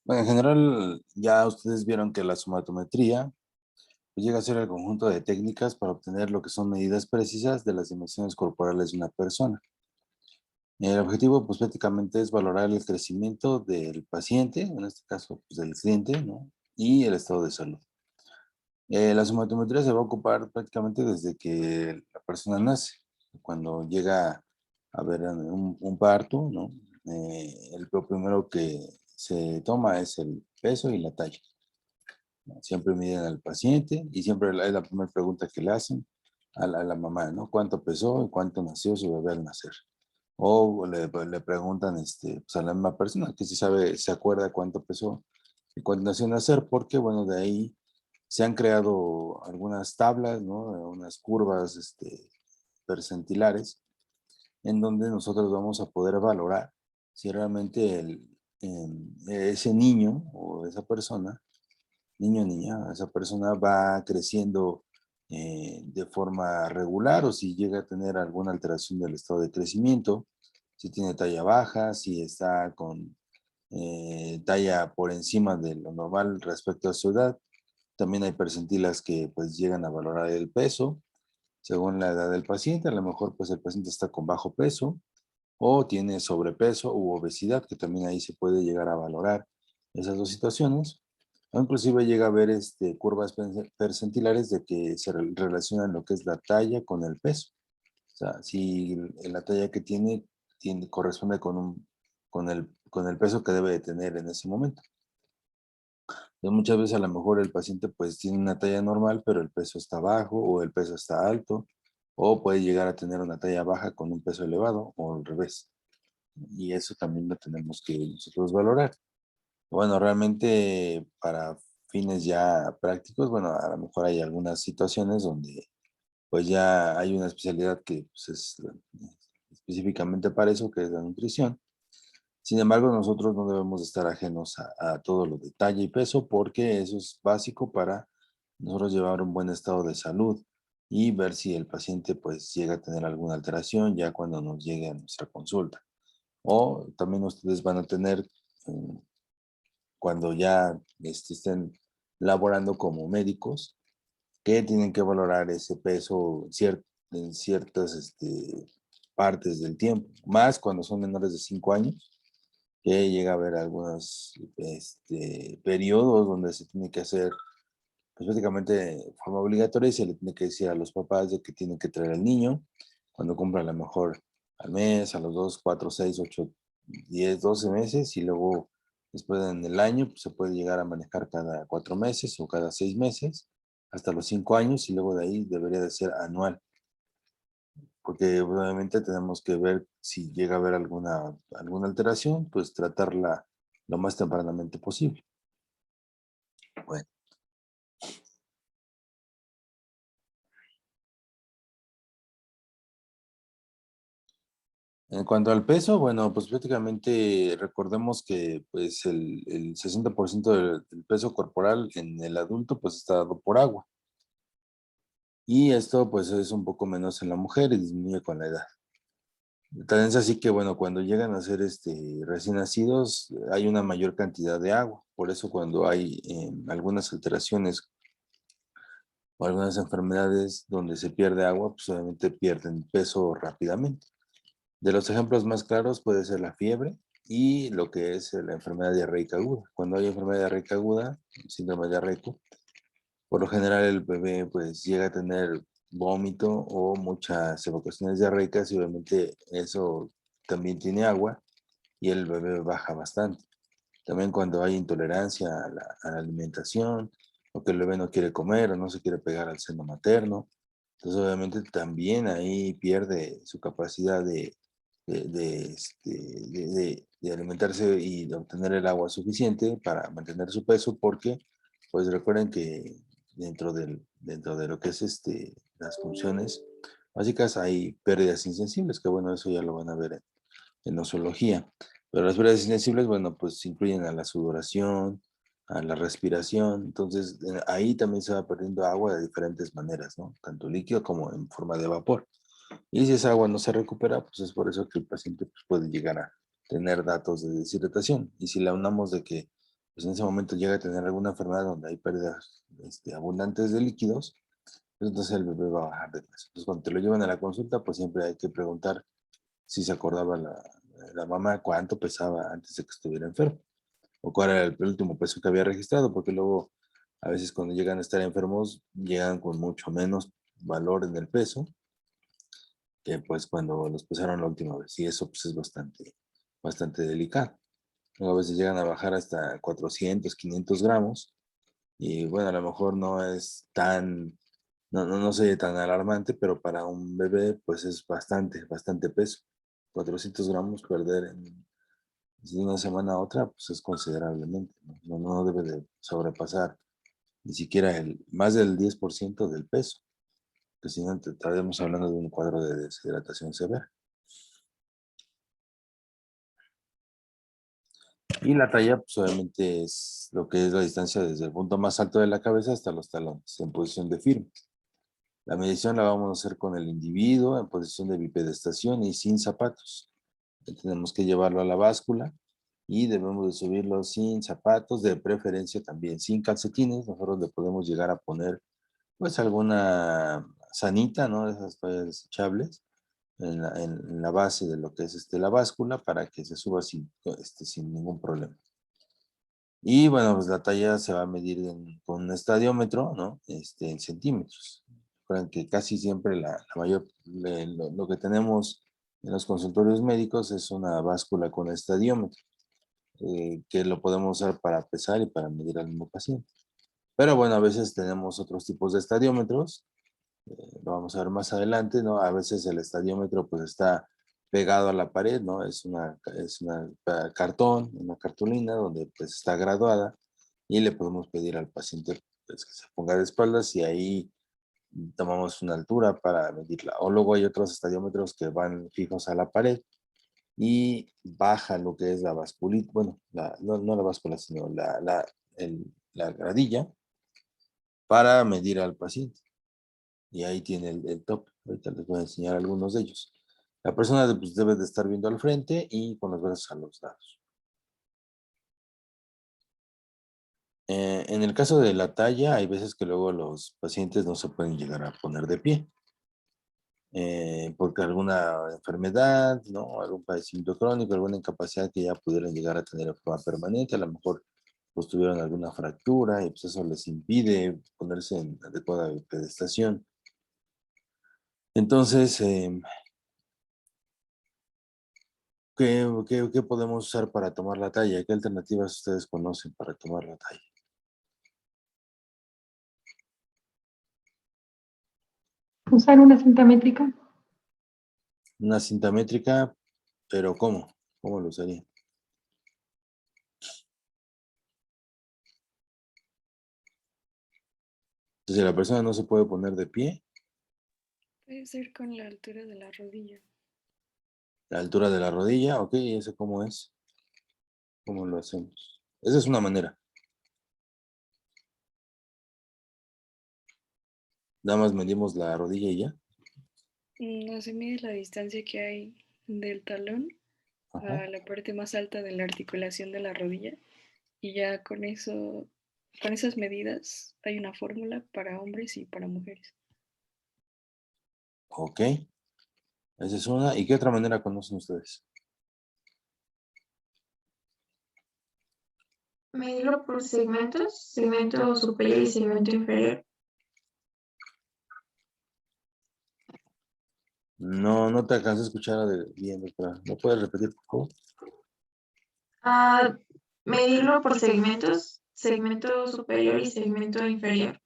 Bueno, en general, ya ustedes vieron que la somatometría pues, llega a ser el conjunto de técnicas para obtener lo que son medidas precisas de las dimensiones corporales de una persona. El objetivo, pues prácticamente es valorar el crecimiento del paciente, en este caso, pues del cliente, ¿no? Y el estado de salud. La somatometría se va a ocupar prácticamente desde que la persona nace. Cuando llega a haber un parto, ¿no? Lo primero que se toma es el peso y la talla. ¿No? Siempre miden al paciente y siempre es la primera pregunta que le hacen a la mamá, ¿no? ¿Cuánto pesó y cuánto nació su bebé al nacer? O le preguntan pues a la misma persona que si sabe, se acuerda cuánto pesó y cuánto nació al nacer, porque bueno, de ahí se han creado algunas tablas, ¿no? Unas curvas percentilares en donde nosotros vamos a poder valorar si realmente ese niño o esa persona niño o niña, esa persona va creciendo de forma regular o si llega a tener alguna alteración del estado de crecimiento, si tiene talla baja, si está con talla por encima de lo normal respecto a su edad. También hay percentilas que pues llegan a valorar el peso según la edad del paciente. A lo mejor pues el paciente está con bajo peso o tiene sobrepeso u obesidad, que también ahí se puede llegar a valorar esas dos situaciones. O inclusive llega a haber curvas percentilares de que se relacionan lo que es la talla con el peso. O sea, si la talla que corresponde con el peso que debe de tener en ese momento. Entonces, muchas veces a lo mejor el paciente pues tiene una talla normal, pero el peso está bajo o el peso está alto, o puede llegar a tener una talla baja con un peso elevado o al revés. Y eso también lo tenemos que nosotros valorar. Bueno, realmente para fines ya prácticos, bueno, a lo mejor hay algunas situaciones donde pues ya hay una especialidad que pues, es específicamente para eso, que es la nutrición. Sin embargo, nosotros no debemos estar ajenos a todo lo de talla y peso porque eso es básico para nosotros llevar un buen estado de salud y ver si el paciente pues llega a tener alguna alteración ya cuando nos llegue a nuestra consulta. O también ustedes van a tener, cuando ya estén laborando como médicos, que tienen que valorar ese peso en ciertas partes del tiempo, más cuando son menores de 5 años, que llega a haber algunos periodos donde se tiene que hacer pues prácticamente de forma obligatoria y se le tiene que decir a los papás de que tienen que traer al niño cuando cumpla a lo mejor al mes, a los 2, 4, 6, 8, 10, 12 meses y luego después en el año pues se puede llegar a manejar cada 4 meses o cada 6 meses hasta los 5 años y luego de ahí debería de ser anual, porque obviamente tenemos que ver si llega a haber alguna alteración, pues tratarla lo más tempranamente posible. Bueno. En cuanto al peso, bueno, pues prácticamente recordemos que pues el 60% del peso corporal en el adulto pues está dado por agua. Y esto pues es un poco menos en la mujer y disminuye con la edad. También es así que bueno, cuando llegan a ser recién nacidos hay una mayor cantidad de agua. Por eso cuando hay algunas alteraciones o algunas enfermedades donde se pierde agua, pues obviamente pierden peso rápidamente. De los ejemplos más claros puede ser la fiebre y lo que es la enfermedad diarreica aguda. Cuando hay enfermedad diarreica aguda, síndrome diarreico, por lo general el bebé pues llega a tener vómito o muchas evacuaciones diarreicas y obviamente eso también tiene agua y el bebé baja bastante. También cuando hay intolerancia a la alimentación o que el bebé no quiere comer o no se quiere pegar al seno materno, entonces obviamente también ahí pierde su capacidad de alimentarse y de obtener el agua suficiente para mantener su peso porque pues recuerden que dentro de lo que es las funciones básicas hay pérdidas insensibles, que bueno, eso ya lo van a ver en nosología. Pero las pérdidas insensibles, bueno, pues incluyen a la sudoración, a la respiración. Entonces, ahí también se va perdiendo agua de diferentes maneras, ¿no? Tanto líquido como en forma de vapor. Y si esa agua no se recupera, pues es por eso que el paciente pues, puede llegar a tener datos de deshidratación. Y si la unamos de que pues en ese momento llega a tener alguna enfermedad donde hay pérdidas abundantes de líquidos, pues entonces el bebé va a bajar de peso. Entonces cuando te lo llevan a la consulta, pues siempre hay que preguntar si se acordaba la mamá cuánto pesaba antes de que estuviera enfermo, o cuál era el último peso que había registrado, porque luego a veces cuando llegan a estar enfermos, llegan con mucho menos valor en el peso que pues cuando los pesaron la última vez. Y eso pues es bastante delicado. Luego a veces llegan a bajar hasta 400, 500 gramos. Y bueno, a lo mejor no es tan, no se ve tan alarmante, pero para un bebé pues es bastante peso. 400 gramos perder de una semana a otra pues es considerablemente. No debe de sobrepasar ni siquiera más del 10% del peso, que si no estaríamos hablando de un cuadro de deshidratación severa. Y la talla, pues obviamente es lo que es la distancia desde el punto más alto de la cabeza hasta los talones, en posición de firme. La medición la vamos a hacer con el individuo en posición de bipedestación y sin zapatos. Tenemos que llevarlo a la báscula y debemos de subirlo sin zapatos, de preferencia también sin calcetines. Nosotros le podemos llegar a poner pues alguna sanita, ¿no? Esas toallas desechables en la base de lo que es la báscula para que se suba sin ningún problema. Y bueno, pues la talla se va a medir con un estadiómetro, ¿no? En centímetros. Recuerden que casi siempre la mayor, lo que tenemos en los consultorios médicos es una báscula con estadiómetro, que lo podemos usar para pesar y para medir al mismo paciente. Pero bueno, a veces tenemos otros tipos de estadiómetros, lo vamos a ver más adelante, ¿no? A veces el estadiómetro pues está pegado a la pared, ¿no? Es una cartón, una cartulina donde pues está graduada y le podemos pedir al paciente pues, que se ponga de espaldas y ahí tomamos una altura para medirla. O luego hay otros estadiómetros que van fijos a la pared y baja lo que es la basculita, bueno, no la báscula, sino la gradilla para medir al paciente. Y ahí tiene el top. Ahorita les voy a enseñar algunos de ellos. La persona pues, debe de estar viendo al frente y con los brazos a los lados. En el caso de la talla, hay veces que luego los pacientes no se pueden llegar a poner de pie. Porque alguna enfermedad, ¿no? Algún padecimiento crónico, alguna incapacidad que ya pudieran llegar a tener de forma permanente, a lo mejor pues tuvieron alguna fractura y pues eso les impide ponerse en adecuada pedestación. Entonces, ¿qué podemos usar para tomar la talla? ¿Qué alternativas ustedes conocen para tomar la talla? Usar una cinta métrica. Una cinta métrica, pero ¿cómo? ¿Cómo lo usaría? Si la persona no se puede poner de pie, Puede ser con la altura de la rodilla. la altura de la rodilla, ok, ¿y eso cómo es? ¿Cómo lo hacemos? Esa es una manera. Nada más medimos la rodilla y ya. No se mide la distancia que hay del talón Ajá. a la parte más alta de la articulación de la rodilla y ya con eso, con esas medidas hay una fórmula para hombres y para mujeres. Ok, esa es una. ¿Y qué otra manera conocen ustedes? Medirlo por segmentos, segmento superior y segmento inferior. No te alcanzo a escuchar bien, doctora. ¿No puedes repetir, por favor? Medirlo por segmentos, segmento superior y segmento inferior.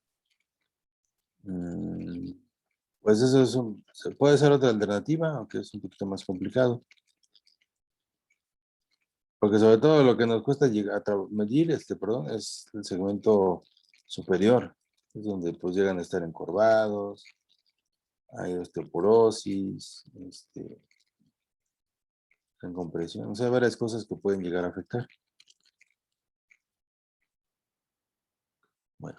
Mm, Pues eso puede ser otra alternativa, aunque es un poquito más complicado. Porque sobre todo lo que nos cuesta llegar a medir, perdón, es el segmento superior. Es donde pues llegan a estar encorvados, hay osteoporosis, en compresión, o sea, varias cosas que pueden llegar a afectar. Bueno,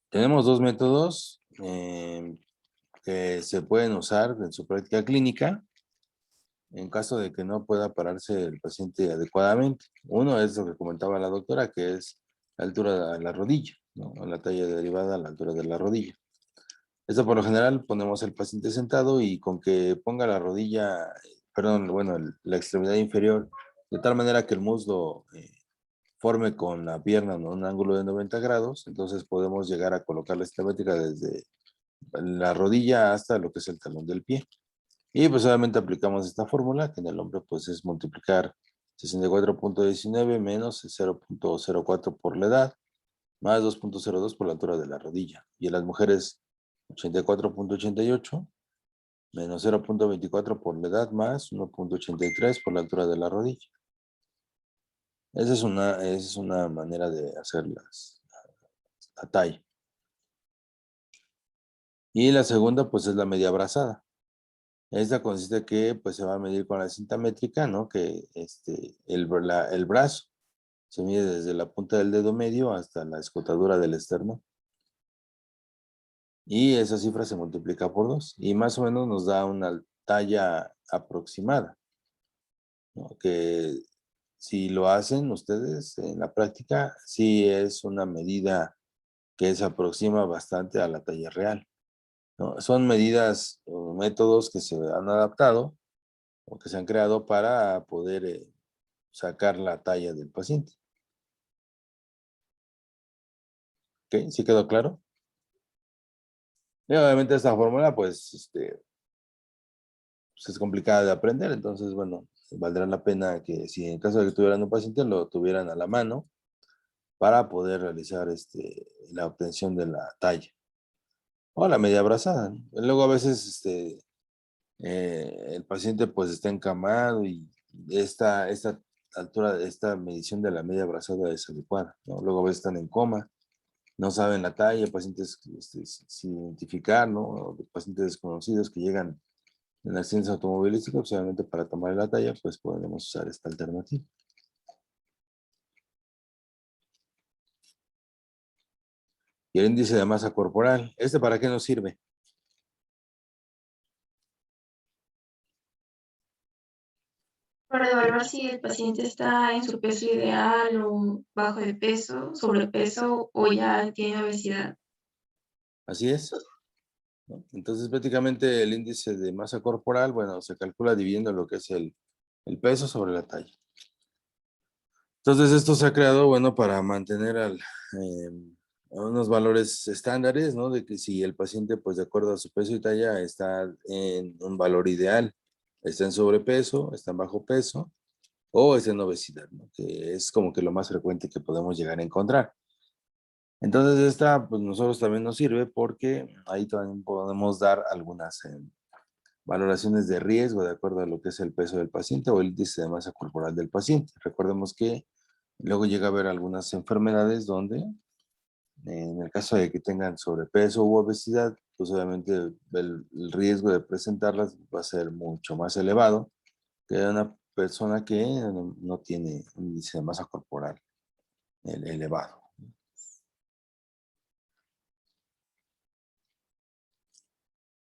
tenemos dos métodos que se pueden usar en su práctica clínica. en caso de que no pueda pararse el paciente adecuadamente. Uno es lo que comentaba la doctora, que es la altura de la rodilla, ¿no? La talla derivada a la altura de la rodilla. Esto por lo general ponemos al paciente sentado y con que ponga la rodilla, perdón, bueno, la extremidad inferior, de tal manera que el muslo forme con la pierna, ¿no?, un ángulo de 90 grados, entonces podemos llegar a colocar la esquemática desde la rodilla hasta lo que es el talón del pie. Y pues obviamente aplicamos esta fórmula, que en el hombre pues es multiplicar 64.19 menos 0.04 por la edad, más 2.02 por la altura de la rodilla. Y en las mujeres 84.88 menos 0.24 por la edad, más 1.83 por la altura de la rodilla. Esa es una manera de hacer la talla. Y la segunda pues es la media brazada. Esta consiste que pues se va a medir con la cinta métrica, ¿no? Que el brazo se mide desde la punta del dedo medio hasta la escotadura del esternón. Y esa cifra se multiplica por 2 y más o menos nos da una talla aproximada, ¿no? Que si lo hacen ustedes en la práctica, sí es una medida que se aproxima bastante a la talla real, ¿no? Son medidas o métodos que se han adaptado o que se han creado para poder sacar la talla del paciente. ¿Ok? ¿Sí quedó claro? Y obviamente esta fórmula, pues es complicada de aprender, entonces, bueno, valdrá la pena que si en caso de que tuvieran un paciente, lo tuvieran a la mano para poder realizar la obtención de la talla. O la media brazada, ¿no? Luego a veces el paciente pues está encamado y esta altura, esta medición de la media brazada es adecuada, ¿no? Luego a veces están en coma, no saben la talla, pacientes sin identificar, ¿no? O pacientes desconocidos que llegan en accidentes automovilísticos, pues, obviamente para tomar la talla, pues podemos usar esta alternativa. Y el índice de masa corporal, ¿para qué nos sirve? Para evaluar si el paciente está en su peso ideal o bajo de peso, sobrepeso o ya tiene obesidad. Así es, ¿no? Entonces, prácticamente el índice de masa corporal, bueno, se calcula dividiendo lo que es el peso sobre la talla. Entonces, esto se ha creado, bueno, para mantener unos valores estándares, ¿no? De que si el paciente, pues de acuerdo a su peso y talla, está en un valor ideal, está en sobrepeso, está en bajo peso o está en obesidad, ¿no? Que es como que lo más frecuente que podemos llegar a encontrar. Entonces, pues nosotros también nos sirve porque ahí también podemos dar algunas valoraciones de riesgo de acuerdo a lo que es el peso del paciente o el índice de masa corporal del paciente. Recordemos que luego llega a haber algunas enfermedades donde, en el caso de que tengan sobrepeso u obesidad, pues obviamente el riesgo de presentarlas va a ser mucho más elevado que una persona que no tiene un índice de masa corporal elevado.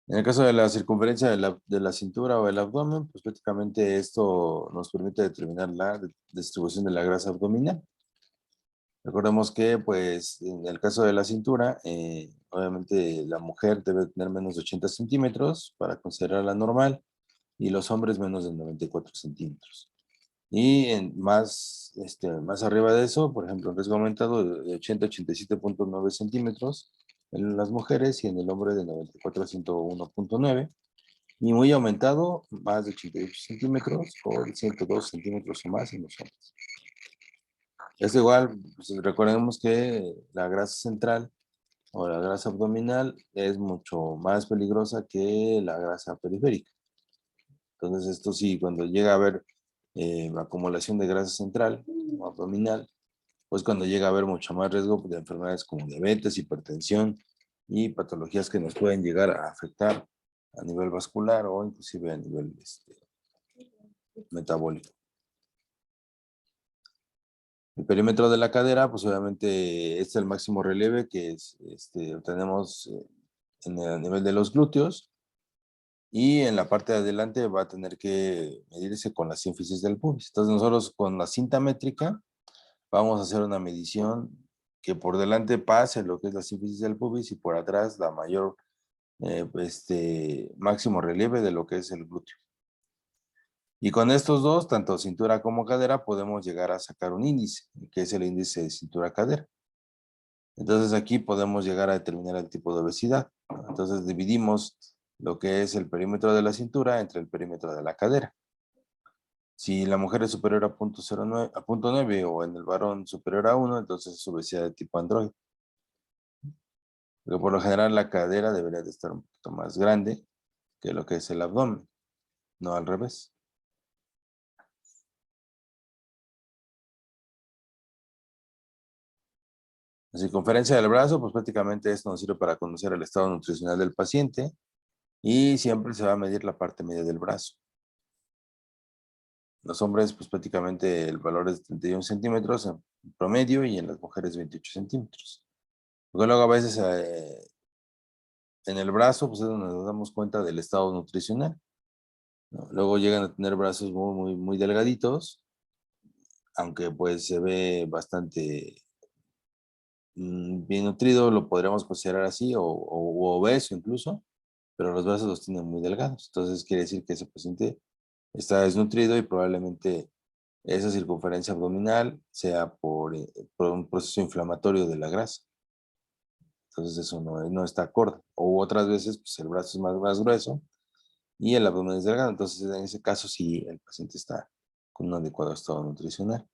En el caso de la circunferencia de la cintura o el abdomen, pues prácticamente esto nos permite determinar la distribución de la grasa abdominal. Recordemos que, pues, en el caso de la cintura, obviamente la mujer debe tener menos de 80 centímetros para considerarla normal y los hombres menos de 94 centímetros. Y más arriba de eso, por ejemplo, en riesgo aumentado de 80 a 87.9 centímetros en las mujeres y en el hombre de 94 a 101.9. Y muy aumentado, más de 88 centímetros o 102 centímetros o más en los hombres. Es igual, pues, recordemos que la grasa central o la grasa abdominal es mucho más peligrosa que la grasa periférica. Entonces, esto sí, cuando llega a haber acumulación de grasa central o abdominal, pues cuando llega a haber mucho más riesgo de enfermedades como diabetes, hipertensión y patologías que nos pueden llegar a afectar a nivel vascular o inclusive a nivel metabólico. El perímetro de la cadera, pues obviamente es el máximo relieve que obtenemos a nivel de los glúteos. Y en la parte de adelante va a tener que medirse con la sínfisis del pubis. Entonces nosotros con la cinta métrica vamos a hacer una medición que por delante pase lo que es la sínfisis del pubis y por atrás la mayor máximo relieve de lo que es el glúteo. Y con estos dos, tanto cintura como cadera, podemos llegar a sacar un índice, que es el índice de cintura-cadera. Entonces aquí podemos llegar a determinar el tipo de obesidad. Entonces dividimos lo que es el perímetro de la cintura entre el perímetro de la cadera. Si la mujer es superior a 0.09, a 0.9 o en el varón superior a 1, entonces es obesidad de tipo androide. Pero por lo general la cadera debería de estar un poquito más grande que lo que es el abdomen, no al revés. La circunferencia del brazo, pues prácticamente esto nos sirve para conocer el estado nutricional del paciente y siempre se va a medir la parte media del brazo. Los hombres, pues prácticamente el valor es 31 centímetros en promedio y en las mujeres 28 centímetros. Porque luego a veces en el brazo, pues es donde nos damos cuenta del estado nutricional, ¿no? Luego llegan a tener brazos muy delgaditos, aunque pues se ve bastante bien nutrido, lo podríamos considerar así, o obeso incluso, pero los brazos los tienen muy delgados. Entonces quiere decir que ese paciente está desnutrido y probablemente esa circunferencia abdominal sea por un proceso inflamatorio de la grasa. Entonces eso no está acorde. O otras veces pues el brazo es más grueso y el abdomen es delgado. Entonces en ese caso sí el paciente está con un adecuado estado nutricional.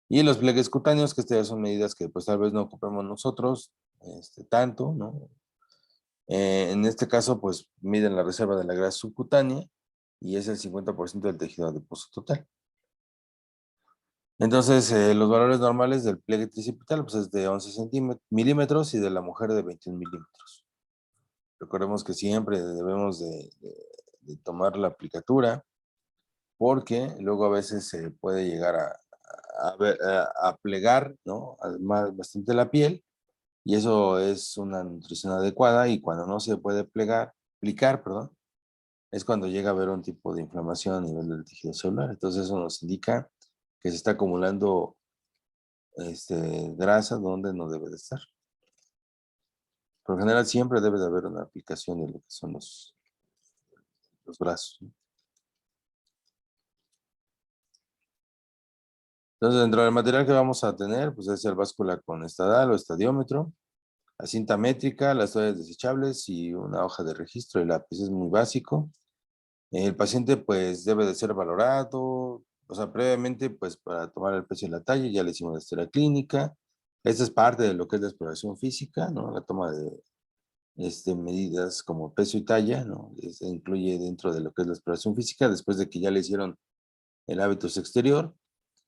Y los pliegues cutáneos, que ya son medidas que pues tal vez no ocupemos nosotros tanto, ¿no? En este caso pues miden la reserva de la grasa subcutánea y es el 50% del tejido adiposo total. Entonces, los valores normales del pliegue tricipital pues, es de 11 milímetros y de la mujer de 21 milímetros. Recordemos que siempre debemos de tomar la aplicatura porque luego a veces se puede llegar a plegar, ¿no? Además, bastante la piel y eso es una nutrición adecuada y cuando no se puede aplicar, perdón, es cuando llega a haber un tipo de inflamación a nivel del tejido celular. Entonces eso nos indica que se está acumulando grasa donde no debe de estar. Por lo general siempre debe de haber una aplicación de lo que son los brazos, ¿no? Entonces, dentro del material que vamos a tener, pues es el báscula con estadal o estadiómetro, la cinta métrica, las toallas desechables y una hoja de registro y lápiz. Es muy básico. El paciente pues debe de ser valorado, o sea, previamente pues para tomar el peso y la talla, ya le hicimos la historia clínica. Esta es parte de lo que es la exploración física, ¿no? La toma de medidas como peso y talla, ¿no? Se incluye dentro de lo que es la exploración física, después de que ya le hicieron el hábitus exterior,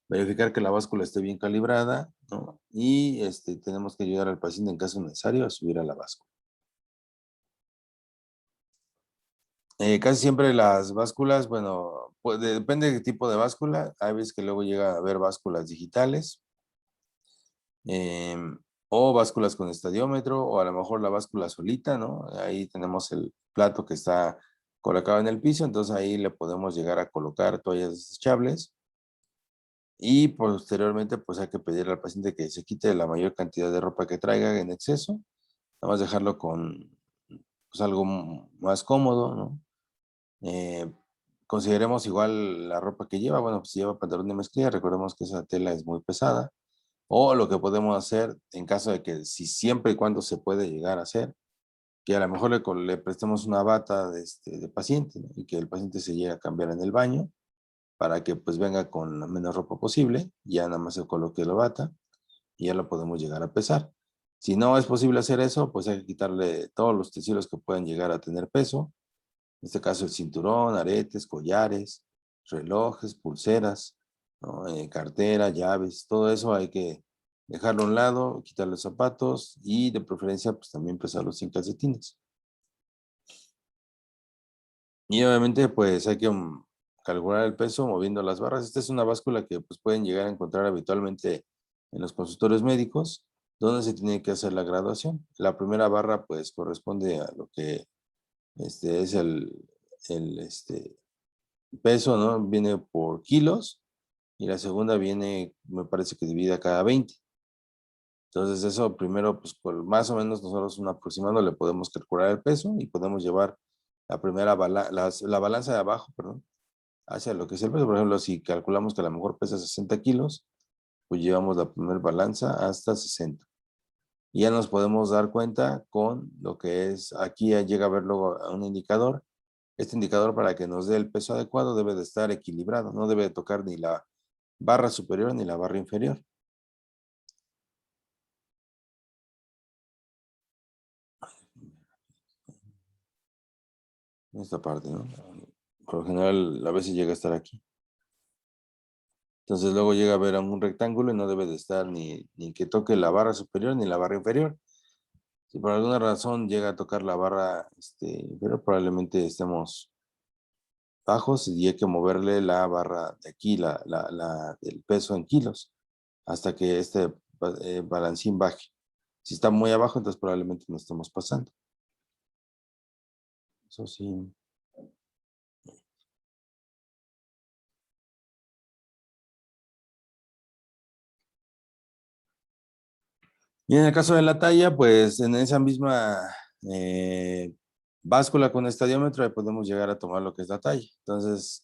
verificar que la báscula esté bien calibrada, ¿no? Y tenemos que ayudar al paciente en caso necesario a subir a la báscula. Casi siempre las básculas, bueno, pues depende del tipo de báscula, hay veces que luego llega a haber básculas digitales, o básculas con estadiómetro, o a lo mejor la báscula solita, ¿no? Ahí tenemos el plato que está colocado en el piso, entonces ahí le podemos llegar a colocar toallas desechables y posteriormente pues hay que pedirle al paciente que se quite la mayor cantidad de ropa que traiga en exceso, nada más dejarlo con pues, algo más cómodo, ¿no? Eh, Consideremos igual la ropa que lleva, bueno, pues si lleva pantalón de mezclilla, recordemos que esa tela es muy pesada. O lo que podemos hacer en caso de que si siempre y cuando se puede llegar a hacer, que a lo mejor le prestemos una bata de paciente, ¿no? Y que el paciente se llegue a cambiar en el baño para que pues venga con la menos ropa posible, ya nada más se coloque la bata y ya lo podemos llegar a pesar. Si no es posible hacer eso, pues hay que quitarle todos los utensilios que pueden llegar a tener peso, en este caso el cinturón, aretes, collares, relojes, pulseras, ¿no? Cartera, llaves, todo eso hay que dejarlo a un lado, quitar los zapatos y de preferencia pues también pesarlos sin calcetines. Y obviamente pues hay que calcular el peso moviendo las barras. Esta es una báscula que pues pueden llegar a encontrar habitualmente en los consultorios médicos donde se tiene que hacer la graduación. La primera barra pues corresponde a lo que es peso, ¿no? Viene por kilos y la segunda viene, me parece que divide a cada 20. Entonces eso primero, pues más o menos nosotros un aproximado le podemos calcular el peso y podemos llevar la primera la balanza de abajo, perdón, hacia lo que es el peso. Por ejemplo, si calculamos que a lo mejor pesa 60 kilos, pues llevamos la primera balanza hasta 60. Y ya nos podemos dar cuenta con lo que es, aquí ya llega a ver luego un indicador. Este indicador, para que nos dé el peso adecuado, debe de estar equilibrado, no debe de tocar ni la barra superior ni la barra inferior. Esta parte, ¿no? Por lo general, a veces llega a estar aquí. Entonces luego llega a ver a un rectángulo y no debe de estar ni que toque la barra superior ni la barra inferior. Si por alguna razón llega a tocar la barra inferior, probablemente estemos bajos y hay que moverle la barra de aquí, el peso en kilos, hasta que este balancín baje. Si está muy abajo, entonces probablemente no estamos pasando. Eso sí. Y en el caso de la talla, pues en esa misma báscula con estadiómetro, ahí podemos llegar a tomar lo que es la talla. Entonces,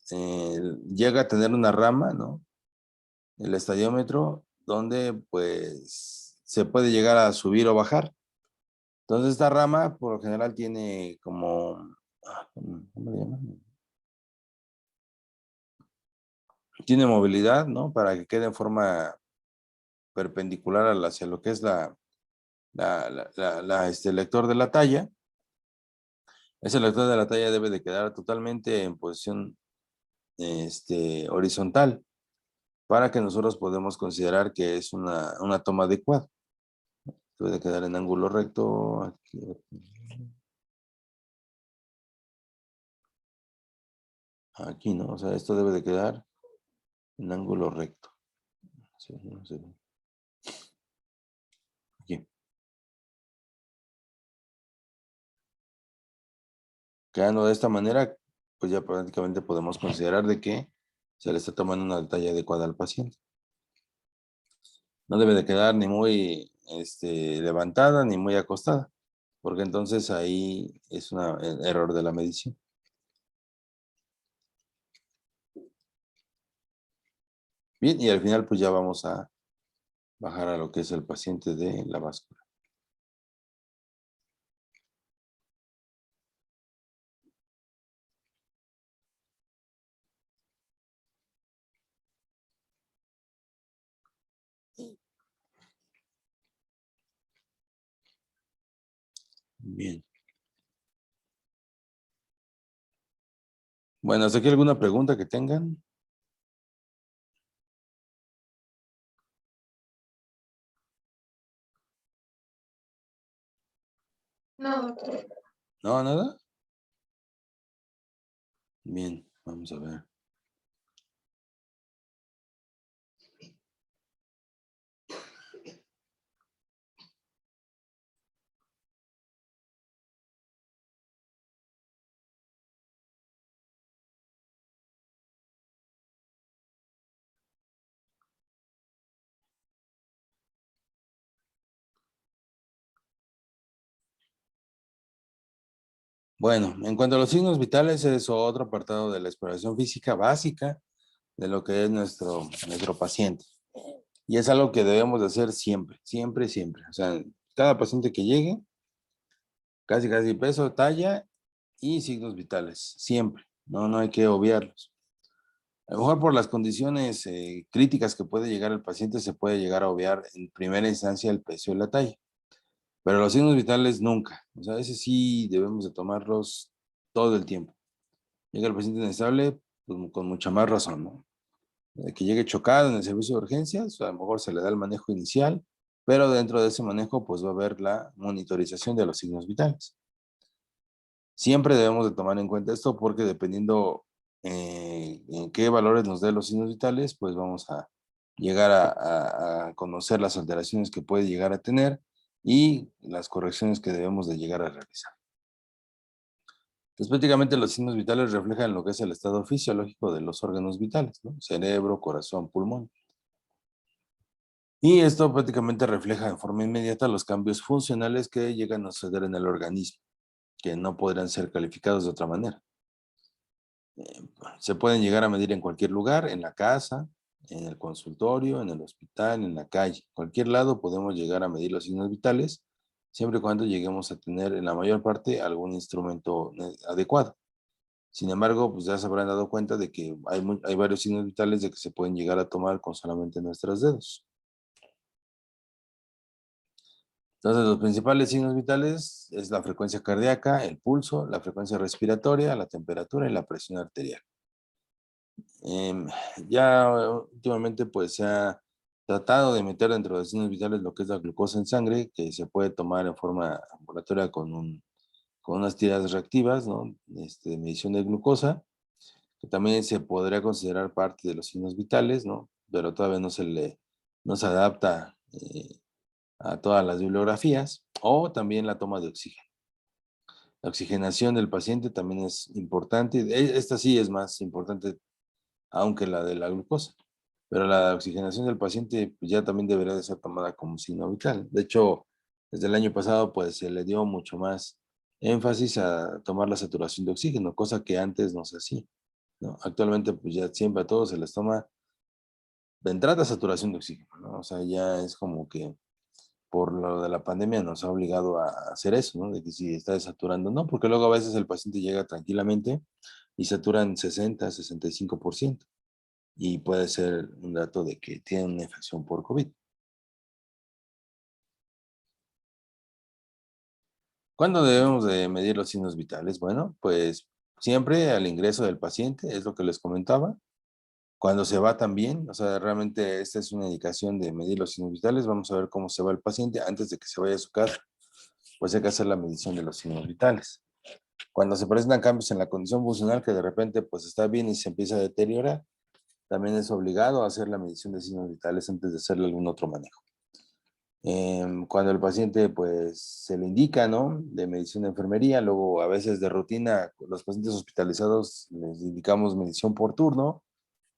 llega a tener una rama, ¿no? El estadiómetro, donde pues se puede llegar a subir o bajar. Entonces, esta rama, por lo general, tiene como, ¿cómo le llaman? Tiene movilidad, ¿no? Para que quede en forma perpendicular hacia lo que es el lector de la talla. Ese lector de la talla debe de quedar totalmente en posición horizontal para que nosotros podamos considerar que es una toma adecuada. Debe de quedar en ángulo recto. Aquí, ¿no? O sea, esto debe de quedar en ángulo recto. Sí, no sé. Aquí. Quedando de esta manera, pues ya prácticamente podemos considerar de que se le está tomando una talla adecuada al paciente. No debe de quedar ni muy levantada ni muy acostada, porque entonces ahí es un error de la medición. Bien, y al final pues ya vamos a bajar a lo que es el paciente de la báscula. Bien. Bueno, ¿hasta aquí alguna pregunta que tengan? No, doctor. ¿No, nada? Bien, vamos a ver. Bueno, en cuanto a los signos vitales, es otro apartado de la exploración física básica de lo que es nuestro paciente. Y es algo que debemos de hacer siempre, siempre, siempre. O sea, cada paciente que llegue, casi peso, talla y signos vitales, siempre. No hay que obviarlos. A lo mejor por las condiciones críticas que puede llegar el paciente, se puede llegar a obviar en primera instancia el peso y la talla. Pero los signos vitales nunca. O sea, ese sí debemos de tomarlos todo el tiempo. Llega el paciente inestable, pues con mucha más razón, ¿no? De que llegue chocado en el servicio de urgencias, a lo mejor se le da el manejo inicial, pero dentro de ese manejo, pues va a haber la monitorización de los signos vitales. Siempre debemos de tomar en cuenta esto porque dependiendo en qué valores nos dé los signos vitales, pues vamos a llegar a conocer las alteraciones que puede llegar a tener y las correcciones que debemos de llegar a realizar. Pues prácticamente los signos vitales reflejan lo que es el estado fisiológico de los órganos vitales, ¿no? Cerebro, corazón, pulmón. Y esto prácticamente refleja de forma inmediata los cambios funcionales que llegan a suceder en el organismo, que no podrán ser calificados de otra manera. Se pueden llegar a medir en cualquier lugar, en la casa, en el consultorio, en el hospital, en la calle. Cualquier lado podemos llegar a medir los signos vitales, siempre y cuando lleguemos a tener en la mayor parte algún instrumento adecuado. Sin embargo, pues ya se habrán dado cuenta de que hay varios signos vitales de que se pueden llegar a tomar con solamente nuestros dedos. Entonces, los principales signos vitales es la frecuencia cardíaca, el pulso, la frecuencia respiratoria, la temperatura y la presión arterial. Em, ya últimamente pues se ha tratado de meter dentro de los signos vitales lo que es la glucosa en sangre, que se puede tomar en forma ambulatoria con unas tiras reactivas, ¿no? Medición de glucosa, que también se podría considerar parte de los signos vitales, ¿no? Pero todavía no se adapta a todas las bibliografías, o también la toma de oxígeno. La oxigenación del paciente también es importante. Esta sí es más importante, aunque la de la glucosa. Pero la oxigenación del paciente pues, ya también debería de ser tomada como signo vital. De hecho, desde el año pasado, pues se le dio mucho más énfasis a tomar la saturación de oxígeno, cosa que antes no se hacía, ¿no? Actualmente, pues ya siempre a todos se les toma de entrada saturación de oxígeno, ¿no? O sea, ya es como que por lo de la pandemia nos ha obligado a hacer eso, ¿no? De que si está desaturando, no, porque luego a veces el paciente llega tranquilamente y saturan 60, 65%. Y puede ser un dato de que tiene una infección por COVID. ¿Cuándo debemos de medir los signos vitales? Bueno, pues siempre al ingreso del paciente, es lo que les comentaba. Cuando se va también, o sea, realmente esta es una indicación de medir los signos vitales. Vamos a ver cómo se va el paciente antes de que se vaya a su casa. Pues hay que hacer la medición de los signos vitales. Cuando se presentan cambios en la condición funcional que de repente pues está bien y se empieza a deteriorar, también es obligado a hacer la medición de signos vitales antes de hacerle algún otro manejo. Cuando el paciente pues se le indica, ¿no? De medición de enfermería, luego a veces de rutina, los pacientes hospitalizados les indicamos medición por turno,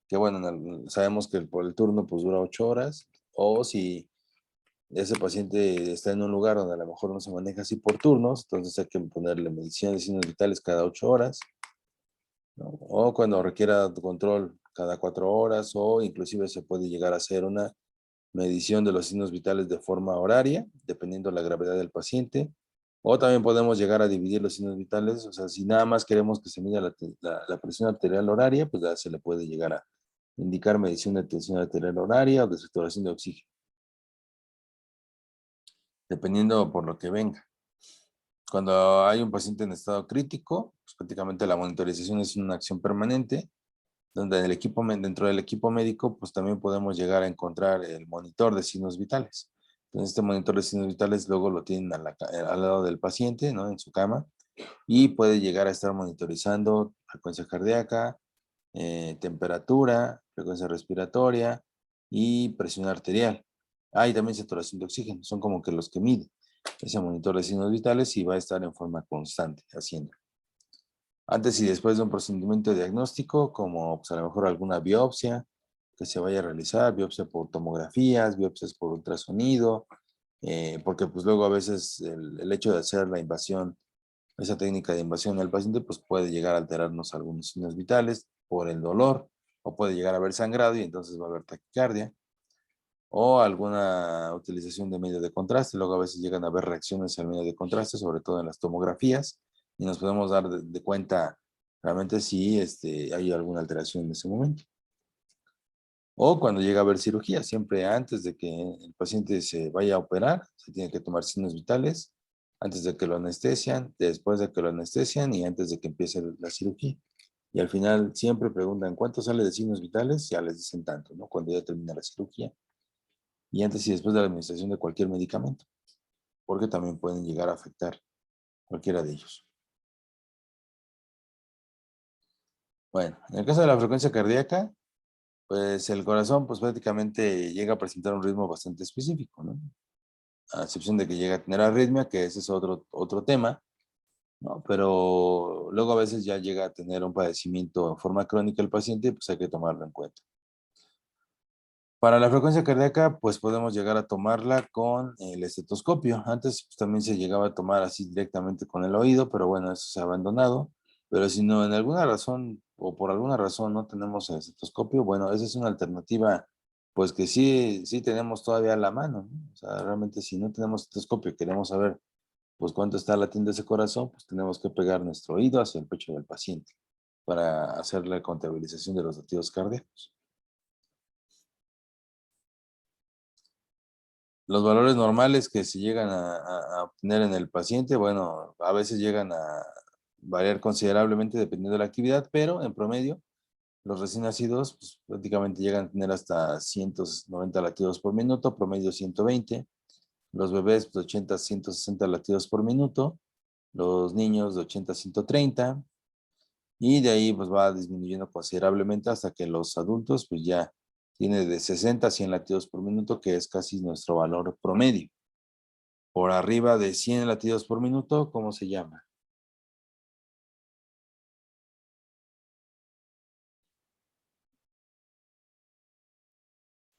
que bueno, sabemos que por el turno pues dura 8 horas, o si ese paciente está en un lugar donde a lo mejor no se maneja así por turnos, entonces hay que ponerle medición de signos vitales cada 8 horas, ¿no? O cuando requiera control cada 4 horas, o inclusive se puede llegar a hacer una medición de los signos vitales de forma horaria, dependiendo de la gravedad del paciente. O también podemos llegar a dividir los signos vitales, o sea, si nada más queremos que se mida la presión arterial horaria, pues ya se le puede llegar a indicar medición de tensión arterial horaria o de saturación de oxígeno, dependiendo por lo que venga. Cuando hay un paciente en estado crítico, pues prácticamente la monitorización es una acción permanente, donde dentro del equipo médico, pues también podemos llegar a encontrar el monitor de signos vitales. Entonces, este monitor de signos vitales luego lo tienen al lado del paciente, ¿no? En su cama, y puede llegar a estar monitorizando frecuencia cardíaca, temperatura, frecuencia respiratoria y presión arterial. Y también saturación de oxígeno. Son como que los que miden ese monitor de signos vitales y va a estar en forma constante haciendo. Antes y después de un procedimiento diagnóstico, como pues, a lo mejor alguna biopsia que se vaya a realizar, biopsia por tomografías, biopsias por ultrasonido, porque pues luego a veces el hecho de hacer la invasión, esa técnica de invasión al paciente, pues puede llegar a alterarnos algunos signos vitales por el dolor, o puede llegar a haber sangrado y entonces va a haber taquicardia, o alguna utilización de medio de contraste. Luego a veces llegan a haber reacciones al medio de contraste, sobre todo en las tomografías, y nos podemos dar de cuenta realmente si hay alguna alteración en ese momento. O cuando llega a haber cirugía, siempre antes de que el paciente se vaya a operar, se tiene que tomar signos vitales, antes de que lo anestesian, después de que lo anestesian y antes de que empiece la cirugía. Y al final siempre preguntan, ¿cuánto sale de signos vitales? Ya les dicen tanto, ¿no? Cuando ya termina la cirugía. Y antes y después de la administración de cualquier medicamento, porque también pueden llegar a afectar cualquiera de ellos. Bueno, en el caso de la frecuencia cardíaca, pues el corazón pues prácticamente llega a presentar un ritmo bastante específico, ¿no? A excepción de que llega a tener arritmia, que ese es otro tema, ¿no? Pero luego a veces ya llega a tener un padecimiento en forma crónica el paciente, pues hay que tomarlo en cuenta. Para la frecuencia cardíaca, pues podemos llegar a tomarla con el estetoscopio. Antes pues, también se llegaba a tomar así directamente con el oído, pero bueno, eso se ha abandonado. Pero si no, en alguna razón o por alguna razón no tenemos el estetoscopio, bueno, esa es una alternativa, pues que sí tenemos todavía a la mano, ¿no? O sea, realmente si no tenemos estetoscopio y queremos saber, pues cuánto está latiendo ese corazón, pues tenemos que pegar nuestro oído hacia el pecho del paciente para hacer la contabilización de los latidos cardíacos. Los valores normales que se llegan a obtener en el paciente, bueno, a veces llegan a variar considerablemente dependiendo de la actividad, pero en promedio, los recién nacidos pues, prácticamente llegan a tener hasta 190 latidos por minuto, promedio 120. Los bebés, pues, 80 a 160 latidos por minuto. Los niños de 80 a 130. Y de ahí pues va disminuyendo considerablemente hasta que los adultos pues ya tiene de 60 a 100 latidos por minuto, que es casi nuestro valor promedio. Por arriba de 100 latidos por minuto, ¿cómo se llama?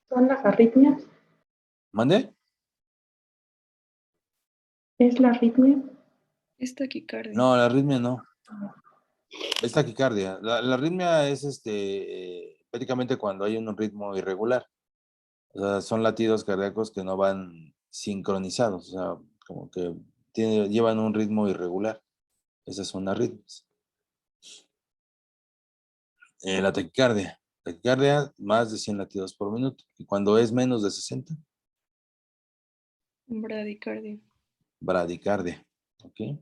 ¿Son las arritmias? ¿Mande? ¿Es la arritmia? Es taquicardia. No, la arritmia no. Es taquicardia. La arritmia es prácticamente cuando hay un ritmo irregular. O sea, son latidos cardíacos que no van sincronizados. O sea, como que llevan un ritmo irregular. Esas son arritmias. La taquicardia. Taquicardia, más de 100 latidos por minuto. Y cuando es menos de 60, Bradicardia. bradicardia. ¿Ok?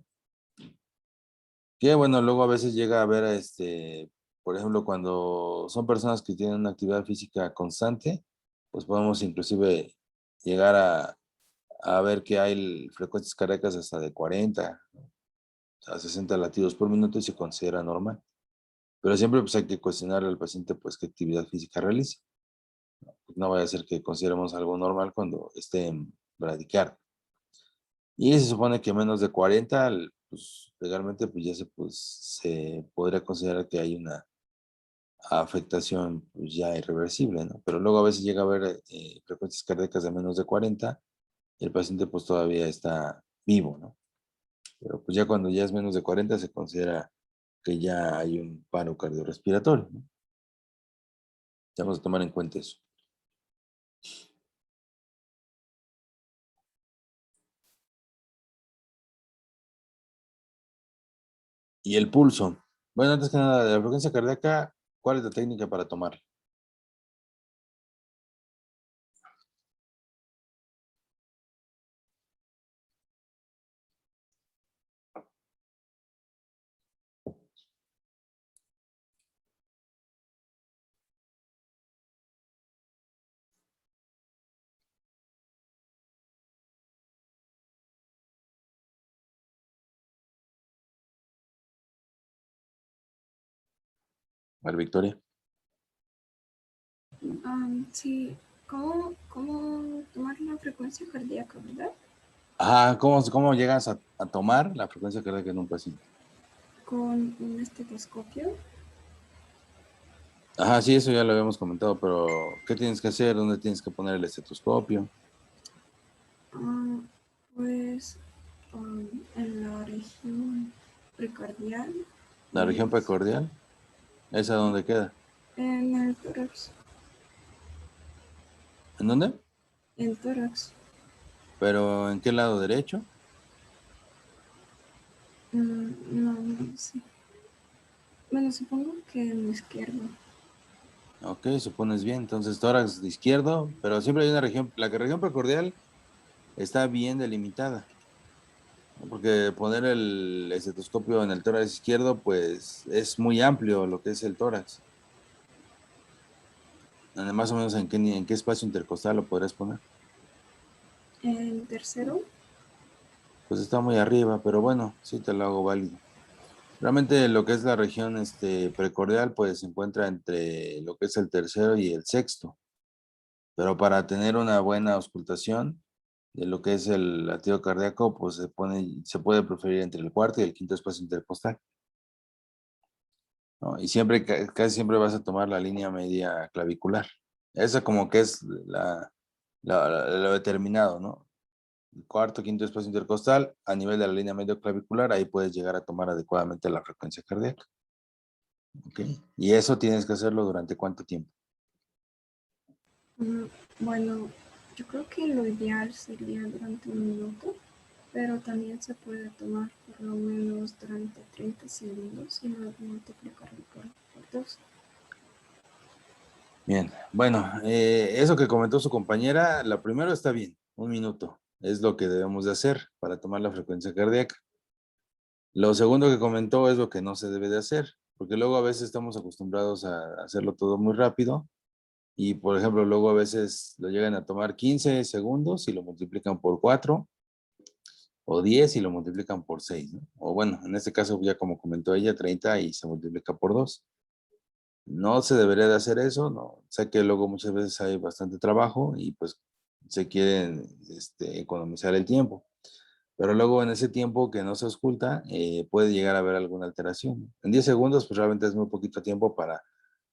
Que bueno, luego a veces llega a haber, por ejemplo, cuando son personas que tienen una actividad física constante, pues podemos inclusive llegar a ver que hay frecuencias cardíacas hasta de 40 a 60 latidos por minuto y se considera normal. Pero siempre pues hay que cuestionarle al paciente pues qué actividad física realiza. No vaya a ser que consideremos algo normal cuando esté en bradicardia. Y se supone que menos de 40, pues legalmente pues ya se podría considerar que hay una afectación pues, ya irreversible, ¿no? Pero luego a veces llega a haber frecuencias cardíacas de menos de 40 y el paciente pues todavía está vivo, ¿no? Pero pues ya cuando ya es menos de 40 se considera que ya hay un paro cardiorrespiratorio, ¿no? Vamos a tomar en cuenta eso. Y el pulso. Bueno, antes que nada, de la frecuencia cardíaca, ¿cuál es la técnica para tomar? A ver, Victoria. Sí, ¿cómo tomar la frecuencia cardíaca, verdad? Ajá, ¿cómo llegas a tomar la frecuencia cardíaca en un paciente? Con un estetoscopio. Ajá, sí, eso ya lo habíamos comentado, pero ¿qué tienes que hacer? ¿Dónde tienes que poner el estetoscopio? Pues en la región precardial. ¿La región precordial? ¿Esa dónde queda? En el tórax. ¿En dónde? En tórax. ¿Pero en qué lado derecho? No sé. Bueno, supongo que en la izquierda. Ok, supones bien. Entonces, tórax de izquierdo, pero siempre hay una región, la región precordial está bien delimitada, ¿no? Porque poner el estetoscopio en el tórax izquierdo, pues es muy amplio lo que es el tórax. Más o menos en qué espacio intercostal lo podrías poner. En tercero. Pues está muy arriba, pero bueno, sí te lo hago válido. Realmente lo que es la región precordial, pues se encuentra entre lo que es el tercero y el sexto. Pero para tener una buena auscultación, de lo que es el latido cardíaco, pues se puede preferir entre el cuarto y el quinto espacio intercostal, ¿no? Y siempre, casi siempre vas a tomar la línea media clavicular. Esa como que es lo determinado, ¿no? El cuarto, quinto espacio intercostal, a nivel de la línea medio clavicular, ahí puedes llegar a tomar adecuadamente la frecuencia cardíaca. ¿Ok? Y eso tienes que hacerlo durante ¿cuánto tiempo? Bueno, yo creo que lo ideal sería durante 1 minuto, pero también se puede tomar por lo menos durante 30 segundos y luego multiplicarlo por 2. Bien, bueno, eso que comentó su compañera, la primera está bien, 1 minuto, es lo que debemos de hacer para tomar la frecuencia cardíaca. Lo segundo que comentó es lo que no se debe de hacer, porque luego a veces estamos acostumbrados a hacerlo todo muy rápido y, por ejemplo, luego a veces lo llegan a tomar 15 segundos y lo multiplican por 4 o 10 y lo multiplican por 6, ¿no? O bueno, en este caso ya como comentó ella, 30 y se multiplica por 2. No se debería de hacer eso, no. Sé que luego muchas veces hay bastante trabajo y pues se quieren economizar el tiempo. Pero luego en ese tiempo que no se ausculta, puede llegar a haber alguna alteración. En 10 segundos, pues realmente es muy poquito tiempo para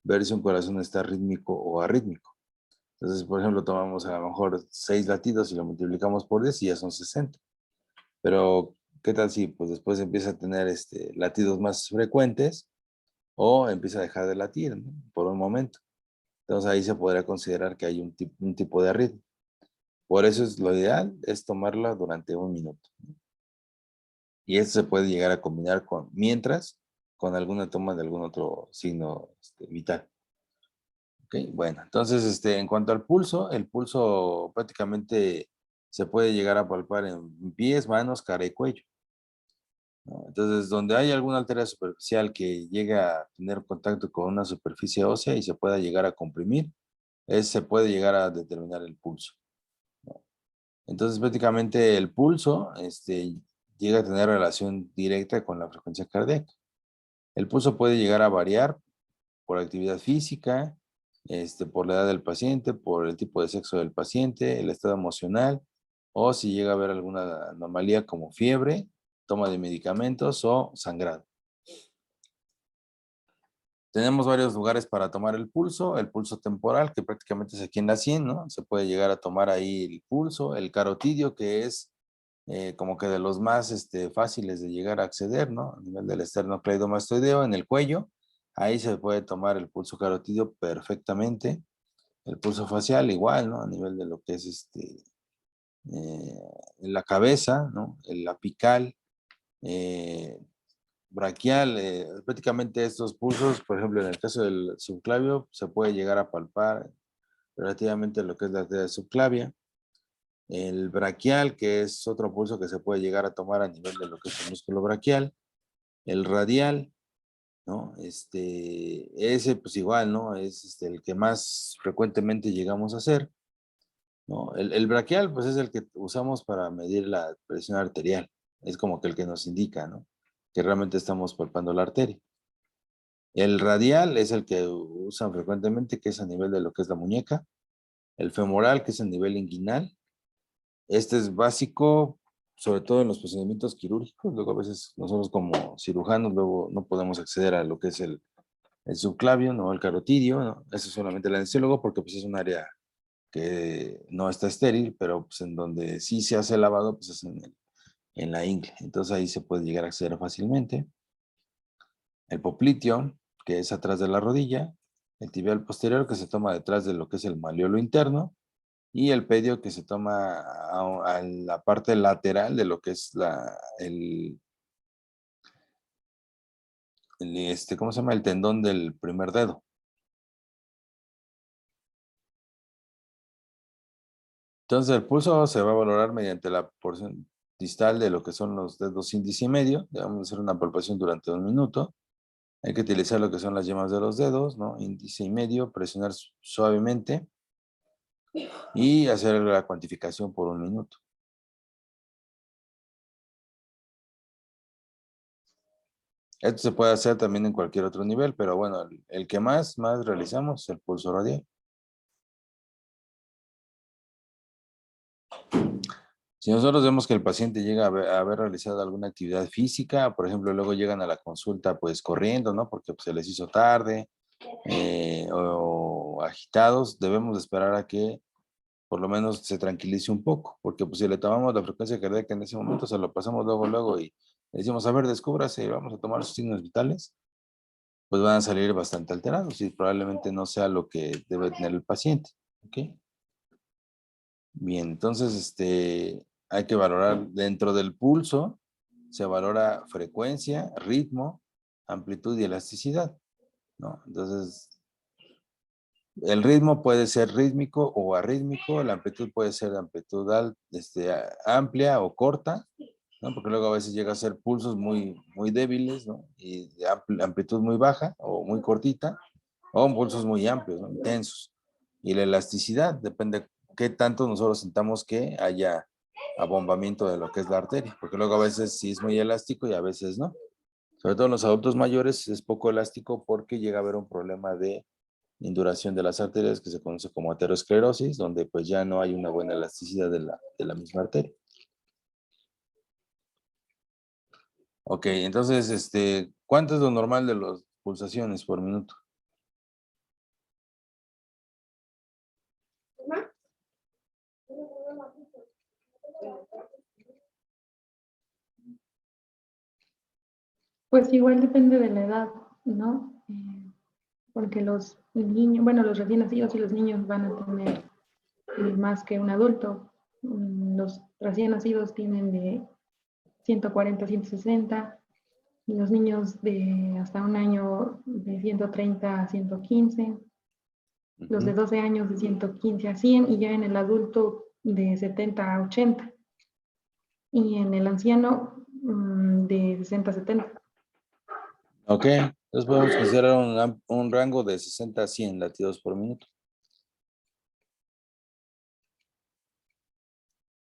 ver si un corazón está rítmico o arrítmico. Entonces, por ejemplo, tomamos a lo mejor 6 latidos y lo multiplicamos por 10 y ya son 60. Pero, ¿qué tal si pues después empieza a tener latidos más frecuentes o empieza a dejar de latir, ¿no? Por un momento? Entonces ahí se podría considerar que hay un tipo de arritmia. Por eso es lo ideal, es tomarla durante 1 minuto. Y esto se puede llegar a combinar con alguna toma de algún otro signo vital. ¿Ok? Bueno, entonces en cuanto al pulso, el pulso prácticamente se puede llegar a palpar en pies, manos, cara y cuello, ¿no? Entonces, donde hay alguna alteración superficial que llega a tener contacto con una superficie ósea y se pueda llegar a comprimir, se puede llegar a determinar el pulso, ¿no? Entonces, prácticamente el pulso llega a tener relación directa con la frecuencia cardíaca. El pulso puede llegar a variar por actividad física, por la edad del paciente, por el tipo de sexo del paciente, el estado emocional, o si llega a haber alguna anomalía como fiebre, toma de medicamentos o sangrado. Tenemos varios lugares para tomar el pulso temporal, que prácticamente es aquí en la sien, ¿no? Se puede llegar a tomar ahí el pulso, el carotidio, que es como que de los más fáciles de llegar a acceder, ¿no? A nivel del esternocleidomastoideo, en el cuello, ahí se puede tomar el pulso carotidio perfectamente. El pulso facial igual, ¿no? A nivel de lo que es en la cabeza, ¿no? El apical, eh, braquial, prácticamente estos pulsos, por ejemplo, en el caso del subclavio, se puede llegar a palpar relativamente lo que es la arteria subclavia. El braquial, que es otro pulso que se puede llegar a tomar a nivel de lo que es el músculo braquial. El radial, ¿no? Ese pues igual, ¿no? Es el que más frecuentemente llegamos a hacer, ¿no? El braquial, pues es el que usamos para medir la presión arterial. Es como que el que nos indica, ¿no? Que realmente estamos palpando la arteria. El radial es el que usan frecuentemente, que es a nivel de lo que es la muñeca. El femoral, que es a nivel inguinal. Este es básico, sobre todo en los procedimientos quirúrgicos. Luego a veces nosotros como cirujanos luego no podemos acceder a lo que es el subclavio, ¿no? El carotidio, ¿no? Eso es solamente el anestesiólogo porque pues es un área que no está estéril, pero pues en donde sí se hace el lavado, pues es en la ingle. Entonces ahí se puede llegar a acceder fácilmente. El popliteo, que es atrás de la rodilla. El tibial posterior, que se toma detrás de lo que es el malleolo interno. Y el pedio, que se toma a la parte lateral de lo que es ¿cómo se llama? El tendón del primer dedo. Entonces el pulso se va a valorar mediante la porción distal de lo que son los dedos índice y medio. Debemos hacer una palpación durante 1 minuto. Hay que utilizar lo que son las yemas de los dedos, ¿no? Índice y medio, presionar suavemente y hacer la cuantificación por 1 minuto. Esto se puede hacer también en cualquier otro nivel, pero bueno, el que más realizamos es el pulso radial. Si nosotros vemos que el paciente llega a haber realizado alguna actividad física, por ejemplo, luego llegan a la consulta pues corriendo, ¿no? Porque pues, se les hizo tarde o agitados, debemos de esperar a que por lo menos se tranquilice un poco, porque pues si le tomamos la frecuencia cardíaca en ese momento, se lo pasamos luego y le decimos, a ver, descúbrase, vamos a tomar sus signos vitales, pues van a salir bastante alterados y probablemente no sea lo que debe tener el paciente, ¿ok? Bien, entonces, hay que valorar dentro del pulso, se valora frecuencia, ritmo, amplitud y elasticidad, ¿no? Entonces, el ritmo puede ser rítmico o arrítmico, la amplitud puede ser de amplitud amplia o corta, ¿no? Porque luego a veces llega a ser pulsos muy débiles, ¿no? Y de amplitud muy baja o muy cortita, o pulsos muy amplios, ¿no? Intensos. Y la elasticidad depende qué tanto nosotros sintamos que haya abombamiento de lo que es la arteria, porque luego a veces sí es muy elástico y a veces no. Sobre todo en los adultos mayores es poco elástico porque llega a haber un problema de induración de las arterias que se conoce como aterosclerosis, donde pues ya no hay una buena elasticidad de la misma arteria. Ok, entonces, ¿cuánto es lo normal de las pulsaciones por minuto? Pues igual depende de la edad, ¿no? Porque los niños, bueno, los recién nacidos y los niños van a tener más que un adulto. Los recién nacidos tienen de 140 a 160, y los niños de hasta un año de 130 a 115, los de 12 años de 115 a 100, y ya en el adulto de 70 a 80, y en el anciano de 60 a 70. Ok, entonces podemos considerar un rango de 60 a 100 latidos por minuto.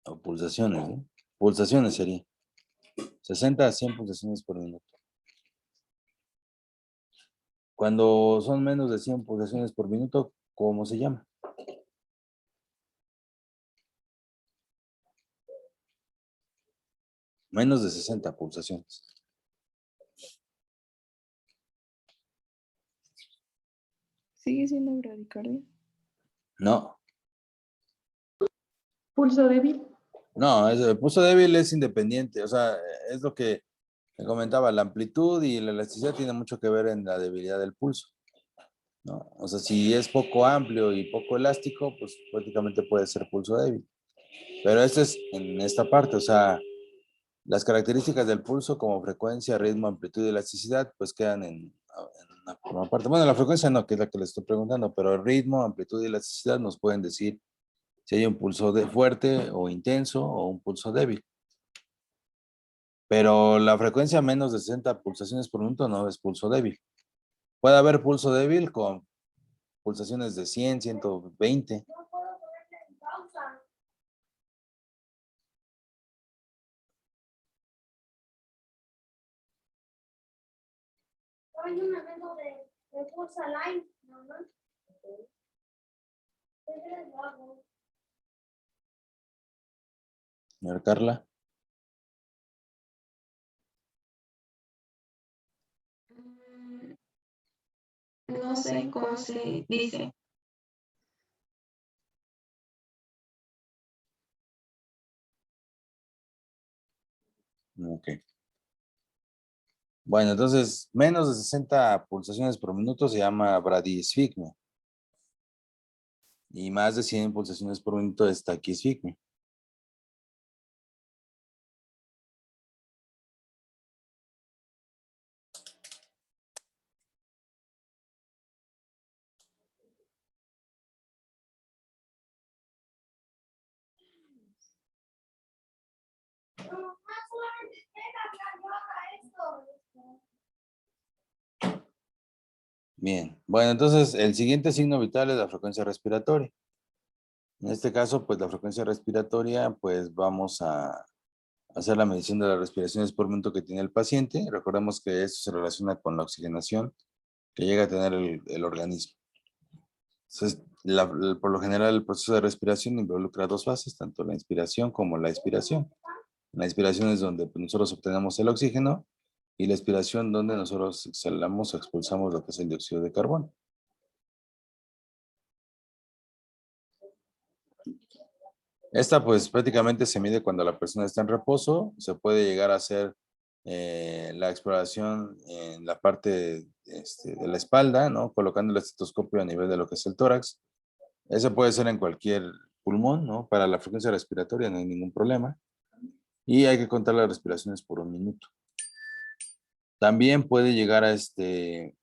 O pulsaciones, ¿no? Pulsaciones sería. 60 a 100 pulsaciones por minuto. Cuando son menos de 100 pulsaciones por minuto, ¿cómo se llama? Menos de 60 pulsaciones. ¿Sigue siendo bradicardia? No, Pulso débil. no, el pulso débil es independiente, o sea, es lo que me comentaba, la amplitud y la elasticidad tiene mucho que ver en la debilidad del pulso, ¿no? O sea, si es poco amplio y poco elástico, pues prácticamente puede ser pulso débil. Pero esto es en esta parte, o sea, las características del pulso como frecuencia, ritmo, amplitud y elasticidad, pues quedan en una parte. Bueno, la frecuencia no, que es la que le estoy preguntando, pero el ritmo, amplitud y elasticidad nos pueden decir si hay un pulso fuerte o intenso o un pulso débil. Pero la frecuencia menos de 60 pulsaciones por minuto no es pulso débil. Puede haber pulso débil con pulsaciones de 100, 120. Hay un evento de Pulsa Line, ¿no? Señora Carla. No sé cómo se dice. Ok. Bueno, entonces, menos de 60 pulsaciones por minuto se llama bradisfigmia. Y más de 100 pulsaciones por minuto es taquisfigmia. Bien, bueno, entonces el siguiente signo vital es la frecuencia respiratoria. En este caso, pues la frecuencia respiratoria, pues vamos a hacer la medición de las respiraciones por minuto que tiene el paciente. Recordemos que esto se relaciona con la oxigenación que llega a tener el organismo. Entonces, por lo general, el proceso de respiración involucra dos fases, tanto la inspiración como la expiración. La inspiración es donde pues, nosotros obtenemos el oxígeno y la expiración donde nosotros exhalamos o expulsamos lo que es el dióxido de carbono. Esta pues prácticamente se mide cuando la persona está en reposo. Se puede llegar a hacer la exploración en la parte de la espalda, ¿no? Colocando el estetoscopio a nivel de lo que es el tórax. Eso puede ser en cualquier pulmón, ¿no? Para la frecuencia respiratoria no hay ningún problema. Y hay que contar las respiraciones por 1 minuto. También puede llegar a hacerse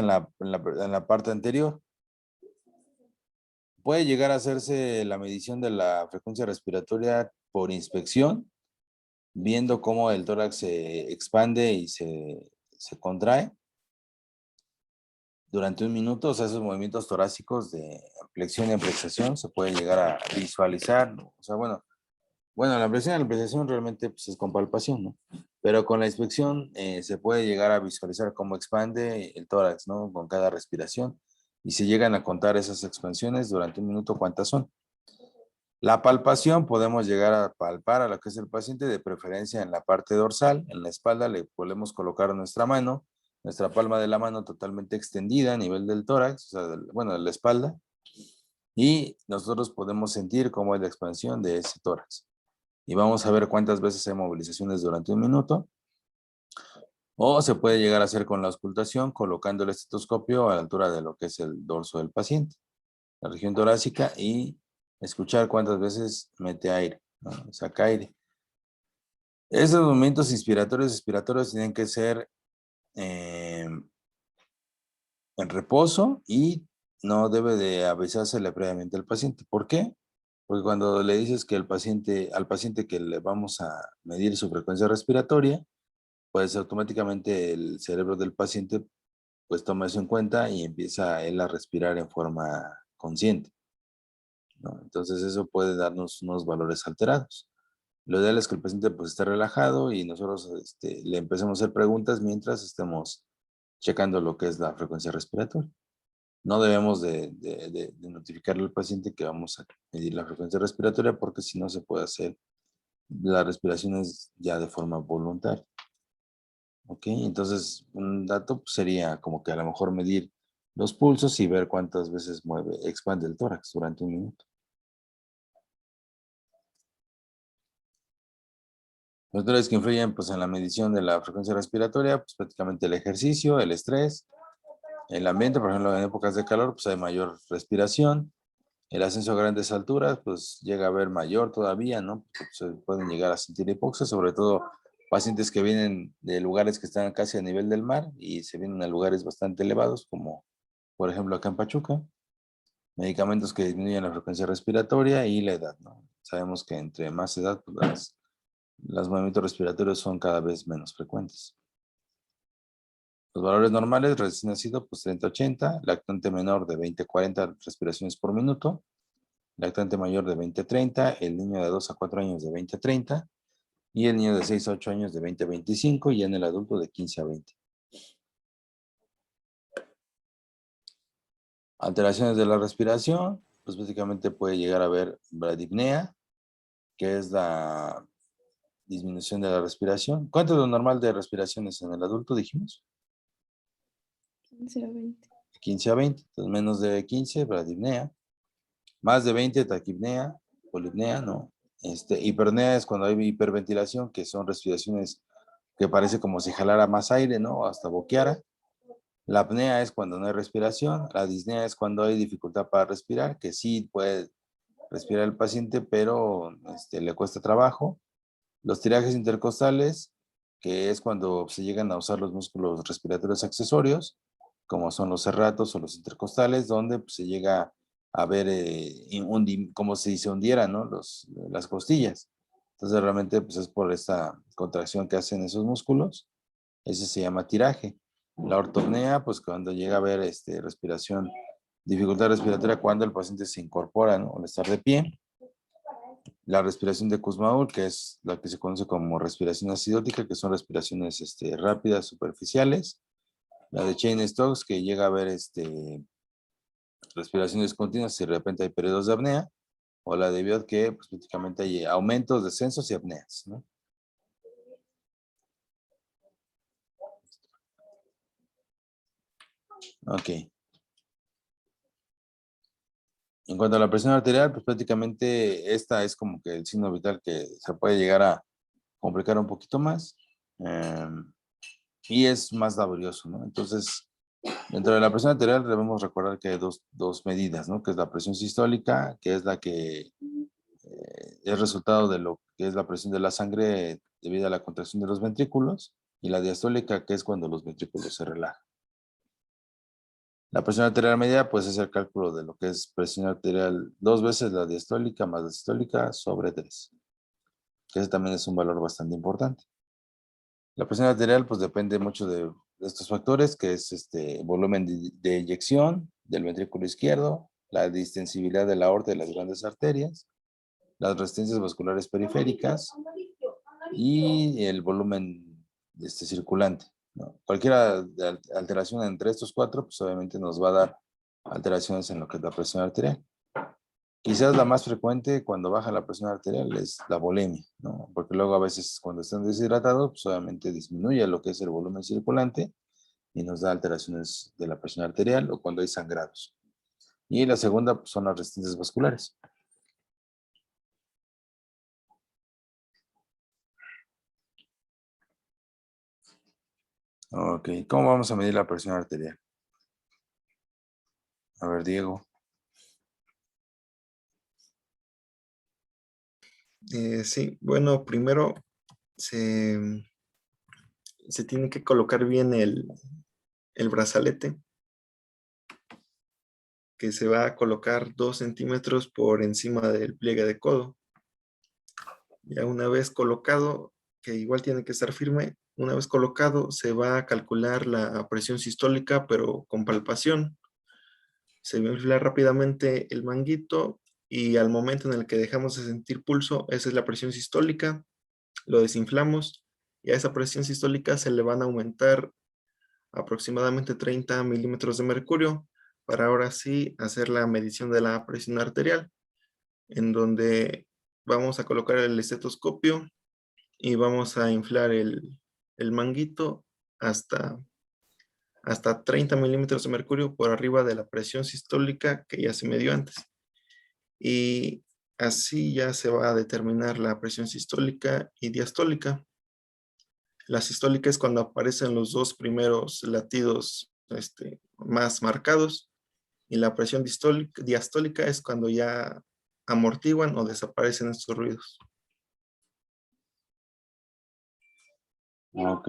en la parte anterior. Puede llegar a hacerse la medición de la frecuencia respiratoria por inspección, viendo cómo el tórax se expande y se contrae durante 1 minuto. O sea, esos movimientos torácicos de flexión y ampliación se puede llegar a visualizar, ¿no? O sea, bueno, la ampliación realmente pues, es con palpación, ¿no? Pero con la inspección se puede llegar a visualizar cómo expande el tórax, ¿no? Con cada respiración. Y se llegan a contar esas expansiones durante 1 minuto, ¿cuántas son? La palpación, podemos llegar a palpar a lo que es el paciente, de preferencia en la parte dorsal, en la espalda, le podemos colocar nuestra mano, nuestra palma de la mano totalmente extendida a nivel del tórax, o sea, de la espalda, y nosotros podemos sentir cómo es la expansión de ese tórax. Y vamos a ver cuántas veces hay movilizaciones durante 1 minuto. O se puede llegar a hacer con la auscultación, colocando el estetoscopio a la altura de lo que es el dorso del paciente, la región torácica, y escuchar cuántas veces mete aire, ¿no? Saca aire. Esos movimientos inspiratorios y expiratorios tienen que ser en reposo y no debe de avisársele previamente al paciente. ¿Por qué? Porque cuando le dices que al paciente que le vamos a medir su frecuencia respiratoria, pues automáticamente el cerebro del paciente pues toma eso en cuenta y empieza él a respirar en forma consciente, ¿no? Entonces eso puede darnos unos valores alterados. Lo ideal es que el paciente pues esté relajado y nosotros le empecemos a hacer preguntas mientras estemos checando lo que es la frecuencia respiratoria. No debemos de notificarle al paciente que vamos a medir la frecuencia respiratoria, porque si no se puede hacer las respiraciones ya de forma voluntaria. Ok, entonces un dato pues, sería como que a lo mejor medir los pulsos y ver cuántas veces expande el tórax durante 1 minuto. Los factores que influyen pues, en la medición de la frecuencia respiratoria, pues prácticamente el ejercicio, el estrés, el ambiente. Por ejemplo, en épocas de calor pues hay mayor respiración. El ascenso a grandes alturas pues llega a haber mayor todavía, ¿no? Porque se pueden llegar a sentir hipoxia, sobre todo pacientes que vienen de lugares que están casi a nivel del mar y se vienen a lugares bastante elevados, como por ejemplo acá en Pachuca. Medicamentos que disminuyen la frecuencia respiratoria y la edad, ¿no? Sabemos que entre más edad, pues los movimientos respiratorios son cada vez menos frecuentes. Los valores normales, recién nacido, pues 30-80, lactante menor de 20-40 respiraciones por minuto, lactante mayor de 20-30, el niño de 2 a 4 años de 20-30, y el niño de 6 a 8 años de 20-25, y en el adulto de 15 a 20. Alteraciones de la respiración, pues básicamente puede llegar a haber bradipnea, que es la disminución de la respiración. ¿Cuánto es lo normal de respiraciones en el adulto, dijimos? 15 a 20. 15 a 20, entonces menos de 15, bradipnea. Más de 20, taquipnea, polipnea, no. Hipernea es cuando hay hiperventilación, que son respiraciones que parece como si jalara más aire, ¿no? Hasta boqueara. La apnea es cuando no hay respiración. La disnea es cuando hay dificultad para respirar, que sí puede respirar el paciente, pero le cuesta trabajo. Los tirajes intercostales, que es cuando se llegan a usar los músculos respiratorios accesorios, como son los serratos o los intercostales, donde pues, se llega a ver como si se hundieran, ¿no? Las costillas. Entonces realmente pues, es por esta contracción que hacen esos músculos. Ese se llama tiraje. La ortopnea, pues cuando llega a haber respiración, dificultad respiratoria cuando el paciente se incorpora, ¿no? Al estar de pie. La respiración de Kussmaul, que es la que se conoce como respiración acidótica, que son respiraciones rápidas, superficiales. La de Cheyne-Stokes, que llega a haber respiraciones continuas y de repente hay periodos de apnea. O la de Biot, que pues, prácticamente hay aumentos, descensos y apneas, ¿no? Ok. En cuanto a la presión arterial, pues prácticamente esta es como que el signo vital que se puede llegar a complicar un poquito más. Y es más laborioso, ¿no? Entonces, dentro de la presión arterial debemos recordar que hay dos medidas, ¿no? Que es la presión sistólica, que es la que es resultado de lo que es la presión de la sangre debido a la contracción de los ventrículos, y la diastólica, que es cuando los ventrículos se relajan. La presión arterial media, pues es el cálculo de lo que es presión arterial 2 veces la diastólica más la sistólica sobre 3. Que ese también es un valor bastante importante. La presión arterial, pues depende mucho de estos factores, que es volumen de eyección del ventrículo izquierdo, la distensibilidad de la aorta y las grandes arterias, las resistencias vasculares periféricas y el volumen circulante, ¿no? Cualquier alteración entre estos 4, pues obviamente nos va a dar alteraciones en lo que es la presión arterial. Quizás la más frecuente cuando baja la presión arterial es la volemia, ¿no? Porque luego a veces cuando están deshidratados, pues obviamente disminuye lo que es el volumen circulante y nos da alteraciones de la presión arterial o cuando hay sangrados. Y la segunda, pues, son las resistencias vasculares. Ok, ¿cómo vamos a medir la presión arterial? A ver, Diego. Sí, bueno, primero se tiene que colocar bien el brazalete, que se va a colocar 2 centímetros por encima del pliegue de codo. Ya una vez colocado, que igual tiene que estar firme, una vez colocado se va a calcular la presión sistólica, pero con palpación. Se va a inflar rápidamente el manguito y al momento en el que dejamos de sentir pulso, esa es la presión sistólica, lo desinflamos y a esa presión sistólica se le van a aumentar aproximadamente 30 milímetros de mercurio para ahora sí hacer la medición de la presión arterial, en donde vamos a colocar el estetoscopio y vamos a inflar el manguito hasta 30 milímetros de mercurio por arriba de la presión sistólica que ya se midió antes. Y así ya se va a determinar la presión sistólica y diastólica. La sistólica es cuando aparecen los 2 primeros latidos más marcados, y la presión diastólica es cuando ya amortiguan o desaparecen estos ruidos. Ok.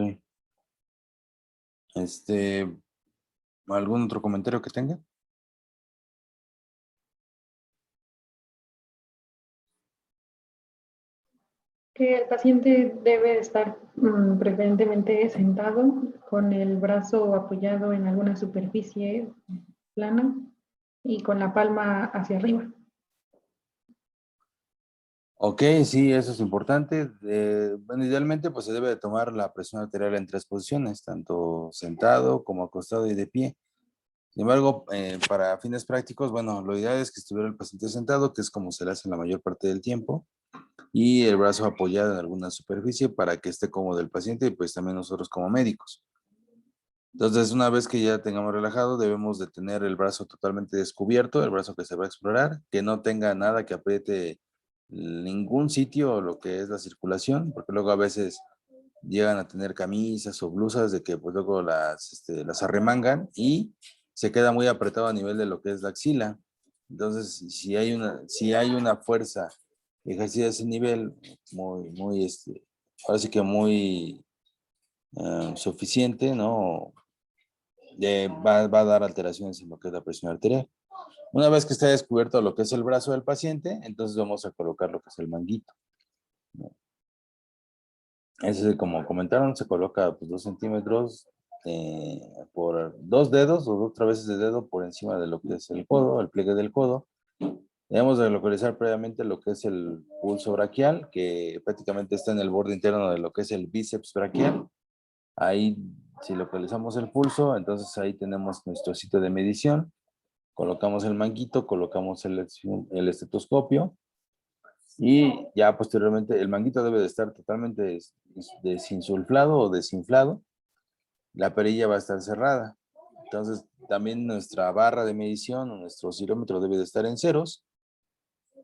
¿Algún otro comentario que tenga? Que el paciente debe estar preferentemente sentado con el brazo apoyado en alguna superficie plana y con la palma hacia arriba. Ok, sí, eso es importante. Bueno, idealmente pues se debe de tomar la presión arterial en 3 posiciones, tanto sentado como acostado y de pie. Sin embargo, para fines prácticos, bueno, lo ideal es que estuviera el paciente sentado, que es como se le hace la mayor parte del tiempo, y el brazo apoyado en alguna superficie para que esté cómodo el paciente y pues también nosotros como médicos. Entonces, una vez que ya tengamos relajado, debemos de tener el brazo totalmente descubierto, el brazo que se va a explorar, que no tenga nada que apriete ningún sitio, lo que es la circulación, porque luego a veces llegan a tener camisas o blusas de que pues luego las arremangan y se queda muy apretado a nivel de lo que es la axila. Entonces, si hay una fuerza ejercida a ese nivel, ahora sí que muy suficiente, ¿no? Va a dar alteraciones en lo que es la presión arterial. Una vez que esté descubierto lo que es el brazo del paciente, entonces vamos a colocar lo que es el manguito, ¿no? Ese, como comentaron, se coloca pues, 2 centímetros por 2 dedos o 2 traveses de dedo por encima de lo que es el codo, el pliegue del codo. Debemos de localizar previamente lo que es el pulso braquial, que prácticamente está en el borde interno de lo que es el bíceps braquial. Ahí Si localizamos el pulso, entonces ahí tenemos nuestro sitio de medición. Colocamos el manguito, colocamos el estetoscopio y ya posteriormente el manguito debe de estar totalmente desinsuflado o desinflado. La perilla va a estar cerrada. Entonces también nuestra barra de medición o nuestro oscilómetro debe de estar en ceros.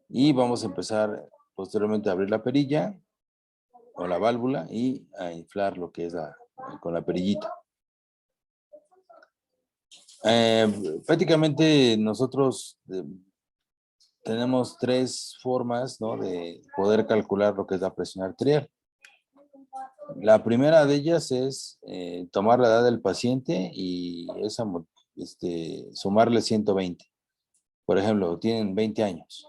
Y vamos a empezar posteriormente a abrir la perilla o la válvula y a inflar lo que es con la perillita. Prácticamente nosotros tenemos tres formas, ¿no?, de poder calcular lo que es la presión arterial. La primera de ellas es tomar la edad del paciente y sumarle 120. Por ejemplo, tienen 20 años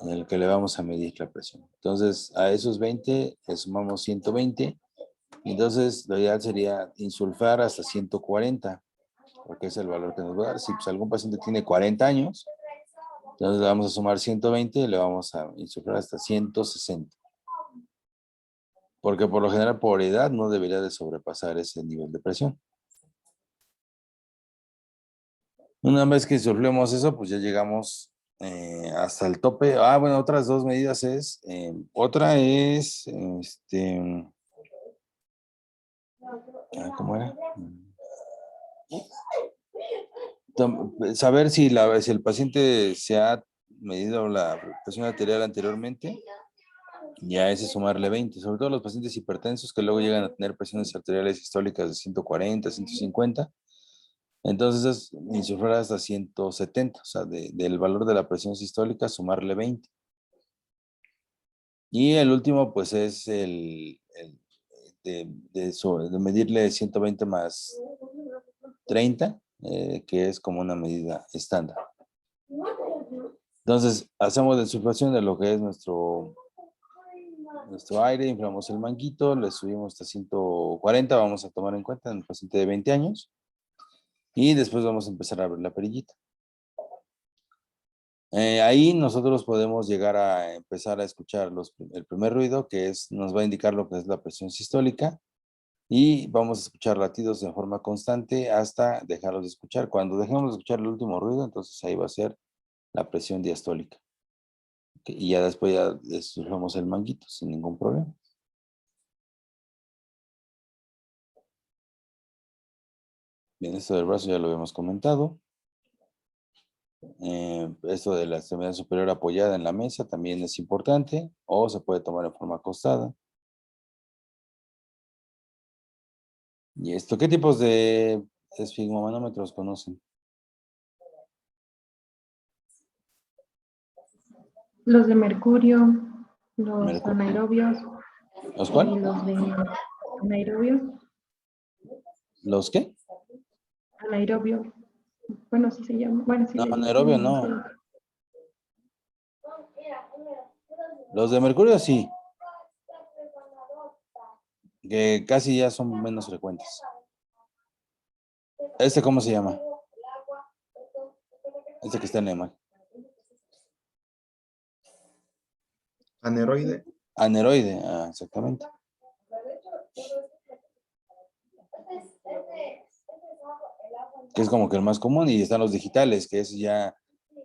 en el que le vamos a medir la presión. Entonces, a esos 20 le sumamos 120. Entonces, lo ideal sería insulfar hasta 140, porque es el valor que nos va a dar. Si pues, algún paciente tiene 40 años, entonces le vamos a sumar 120 y le vamos a insuflar hasta 160. Porque por lo general, por edad, no debería de sobrepasar ese nivel de presión. Una vez que insuflemos eso, pues ya llegamos hasta el tope. Bueno, otras dos medidas es, otra es, ¿cómo era? Saber si el paciente se ha medido la presión arterial anteriormente, ya ese sumarle 20, sobre todo los pacientes hipertensos que luego llegan a tener presiones arteriales sistólicas de 140, 150, entonces es insuflar hasta 170, o sea, del valor de la presión sistólica sumarle 20. Y el último, pues es de medirle 120 más 30, que es como una medida estándar. Entonces, hacemos la insuflación de lo que es nuestro aire, inflamos el manguito, le subimos hasta 140, vamos a tomar en cuenta en el paciente de 20 años, y después vamos a empezar a abrir la perillita. Ahí nosotros podemos llegar a empezar a escuchar el primer ruido, que nos va a indicar lo que es la presión sistólica, y vamos a escuchar latidos de forma constante hasta dejarlos de escuchar. Cuando dejemos de escuchar el último ruido, entonces ahí va a ser la presión diastólica. Y ya después ya desinflamos el manguito sin ningún problema. Bien, esto del brazo ya lo habíamos comentado. Esto de la extremidad superior apoyada en la mesa también es importante, o se puede tomar en forma acostada. ¿Y esto qué tipos de esfigmomanómetros conocen? Los de mercurio, los Mercurio. anaerobios ¿Los y cuál? los de anaerobios. ¿Los qué? Anaerobio. Bueno, sí se llama. Bueno, sí No, le anaerobio dicen. no. Los de mercurio sí, que casi ya son menos frecuentes. ¿Este cómo se llama? Este que está en la imagen. Aneroide. Aneroide, exactamente. Que es como que el más común, y están los digitales, que eso ya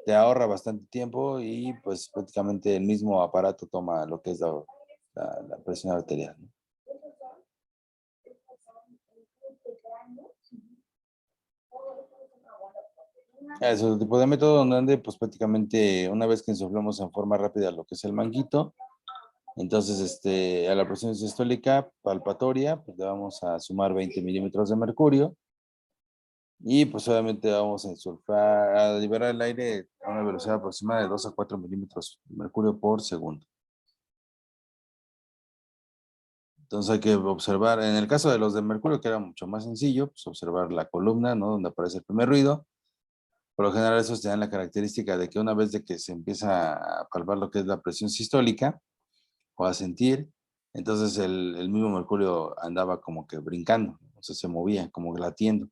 te ahorra bastante tiempo y pues prácticamente el mismo aparato toma lo que es la presión arterial, ¿no? Es otro tipo de método donde pues prácticamente una vez que insuflamos en forma rápida lo que es el manguito, entonces a la presión sistólica palpatoria pues le vamos a sumar 20 milímetros de mercurio y pues obviamente vamos a insuflar, a liberar el aire a una velocidad aproximada de 2 a 4 milímetros de mercurio por segundo. Entonces hay que observar, en el caso de los de mercurio, que era mucho más sencillo, pues observar la columna, ¿no?, donde aparece el primer ruido. Por lo general, esos tienen la característica de que una vez de que se empieza a palpar lo que es la presión sistólica o a sentir, entonces el mismo mercurio andaba como que brincando, o sea, se movía, como latiendo.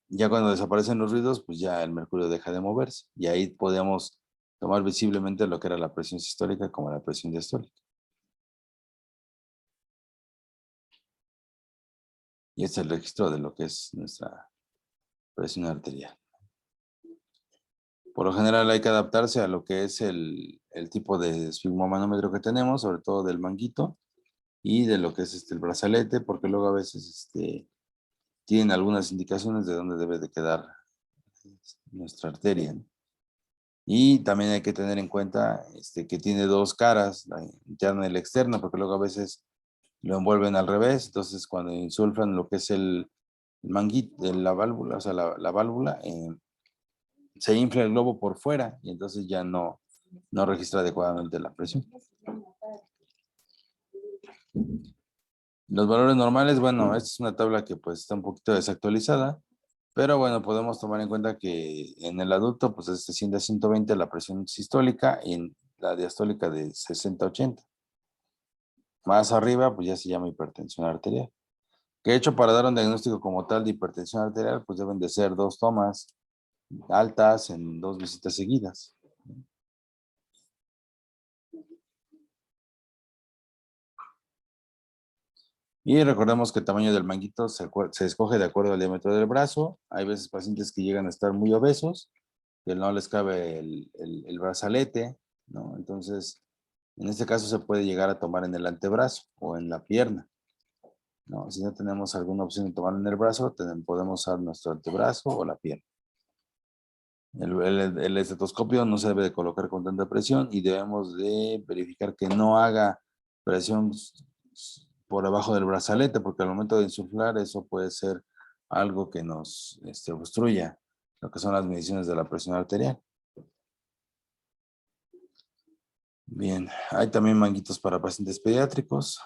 Ya cuando desaparecen los ruidos, pues ya el mercurio deja de moverse. Y ahí podíamos tomar visiblemente lo que era la presión sistólica como la presión diastólica. Y este es el registro de lo que es nuestra presión arterial. Por lo general hay que adaptarse a lo que es el tipo de esfigmomanómetro que tenemos, sobre todo del manguito y de lo que es el brazalete, porque luego a veces tienen algunas indicaciones de dónde debe de quedar nuestra arteria, ¿no? Y también hay que tener en cuenta que tiene dos caras, la interna y la externa, porque luego a veces lo envuelven al revés. Entonces cuando insulfan lo que es el manguito, la válvula, o sea, la válvula, se infla el globo por fuera y entonces ya no registra adecuadamente la presión. Los valores normales, bueno, esta es una tabla que pues está un poquito desactualizada, pero bueno, podemos tomar en cuenta que en el adulto pues es de 100 a 120 la presión sistólica y en la diastólica de 60 a 80. Más arriba pues ya se llama hipertensión arterial. Que de hecho para dar un diagnóstico como tal de hipertensión arterial pues deben de ser 2 tomas altas en 2 visitas seguidas. Y recordemos que el tamaño del manguito se escoge de acuerdo al diámetro del brazo. Hay veces pacientes que llegan a estar muy obesos, que no les cabe el brazalete, ¿no? Entonces, en este caso se puede llegar a tomar en el antebrazo o en la pierna, ¿no? Si no tenemos alguna opción de tomar en el brazo, podemos usar nuestro antebrazo o la pierna. El estetoscopio no se debe de colocar con tanta presión y debemos de verificar que no haga presión por abajo del brazalete, porque al momento de insuflar eso puede ser algo que nos obstruya lo que son las mediciones de la presión arterial. Bien, hay también manguitos para pacientes pediátricos,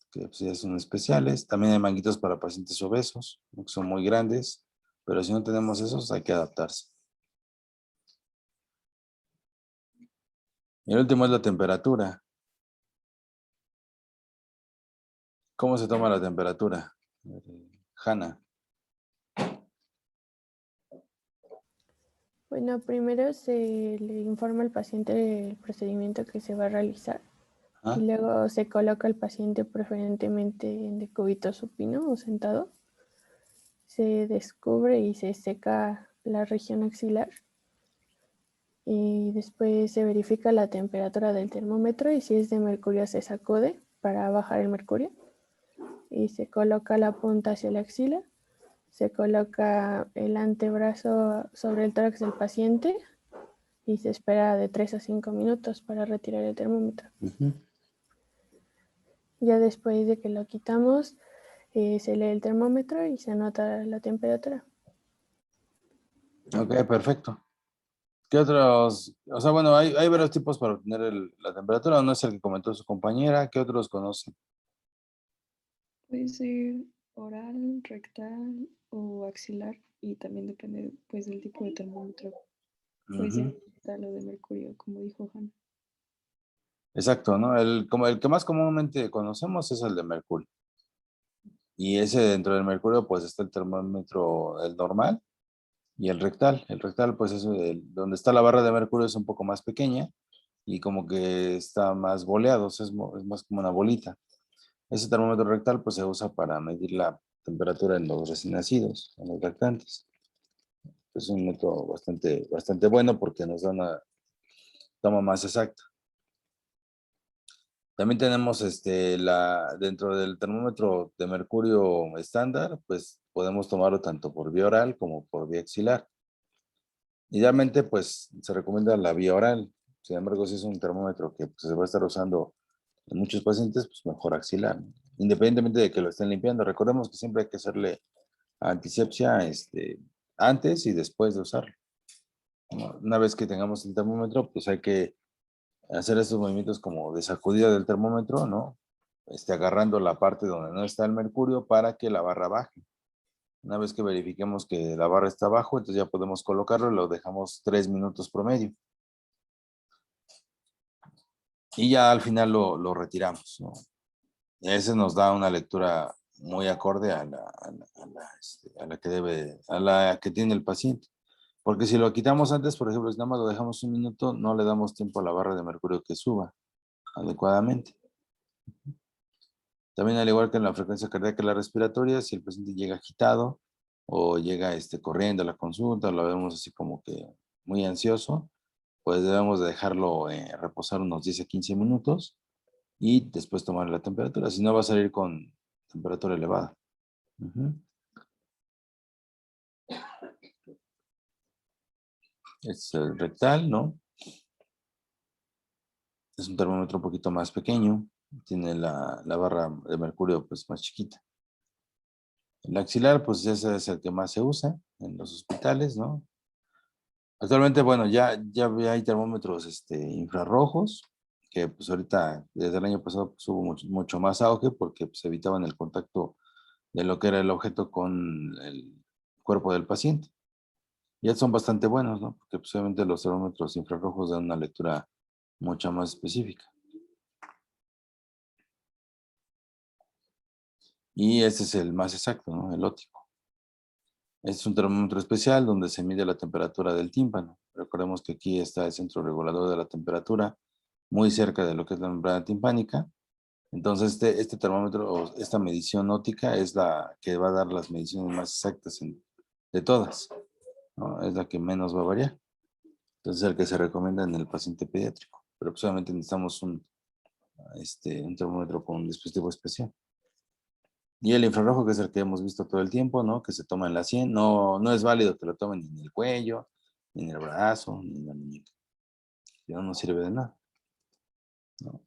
que pues, ya son especiales. También hay manguitos para pacientes obesos, que son muy grandes, pero si no tenemos esos hay que adaptarse. Y el último es la temperatura. ¿Cómo se toma la temperatura? Hanna. Bueno, primero se le informa al paciente del procedimiento que se va a realizar ¿Ah? y luego se coloca al paciente preferentemente en decúbito supino o sentado. Se descubre y se seca la región axilar y después se verifica la temperatura del termómetro y si es de mercurio se sacude para bajar el mercurio y se coloca la punta hacia la axila. Se coloca el antebrazo sobre el tórax del paciente y se espera de 3 a 5 minutos para retirar el termómetro. Ya después de que lo quitamos, se lee el termómetro y se anota la temperatura. Ok, perfecto. ¿Qué otros? O sea, bueno, hay varios tipos para obtener la temperatura, no es el que comentó su compañera. ¿Qué otros conocen? Puede ser oral, rectal o axilar y también depende pues del tipo de termómetro. Puede ser rectal o de mercurio, como dijo Hanna. Exacto, ¿no? Como el que más comúnmente conocemos es el de mercurio. Y ese dentro del mercurio, pues está el termómetro, el normal, y el rectal. El rectal, pues es donde está la barra de mercurio es un poco más pequeña y como que está más boleado, o sea, es más como una bolita. Ese termómetro rectal, pues se usa para medir la temperatura en los recién nacidos, en los lactantes. Es un método bastante bueno porque nos da una toma más exacta. También tenemos dentro del termómetro de mercurio estándar, pues podemos tomarlo tanto por vía oral como por vía axilar. Idealmente, pues se recomienda la vía oral. Sin embargo, si es un termómetro que pues, se va a estar usando en muchos pacientes, pues mejor axilar, ¿no? Independientemente de que lo estén limpiando. Recordemos que siempre hay que hacerle antisepsia antes y después de usarlo, ¿no? Una vez que tengamos el termómetro, pues hay que hacer estos movimientos como de sacudida del termómetro, ¿no? Agarrando la parte donde no está el mercurio para que la barra baje. Una vez que verifiquemos que la barra está abajo, entonces ya podemos colocarlo y lo dejamos 3 minutos promedio. Y ya al final lo retiramos, ¿no? Ese nos da una lectura muy acorde a la que tiene el paciente. Porque si lo quitamos antes, por ejemplo, si nada más lo dejamos un minuto, no le damos tiempo a la barra de mercurio que suba adecuadamente. También al igual que en la frecuencia cardíaca y la respiratoria, si el paciente llega agitado o llega corriendo a la consulta, lo vemos así como que muy ansioso, pues debemos de dejarlo reposar unos 10 a 15 minutos y después tomar la temperatura, si no va a salir con temperatura elevada. Ujú. Es el rectal, ¿no? Es un termómetro un poquito más pequeño, tiene la barra de mercurio pues más chiquita. El axilar, pues ese es el que más se usa en los hospitales, ¿no? Actualmente, bueno, ya hay termómetros infrarrojos, que pues ahorita, desde el año pasado, pues, hubo mucho más auge porque pues, evitaban el contacto de lo que era el objeto con el cuerpo del paciente. Ya son bastante buenos, ¿no? Porque pues, obviamente los termómetros infrarrojos dan una lectura mucho más específica. Y este es el más exacto, ¿no? El óptico. Este es un termómetro especial donde se mide la temperatura del tímpano. Recordemos que aquí está el centro regulador de la temperatura, muy cerca de lo que es la membrana timpánica. Entonces, este termómetro, o esta medición óptica, es la que va a dar las mediciones más exactas de todas, ¿no? Es la que menos va a variar. Entonces, es el que se recomienda en el paciente pediátrico. Pero pues, obviamente necesitamos un termómetro con un dispositivo especial. Y el infrarrojo, que es el que hemos visto todo el tiempo, ¿no? Que se toma en la sien. No es válido que lo tomen ni en el cuello, ni en el brazo, ni en la muñeca. No sirve de nada, ¿no?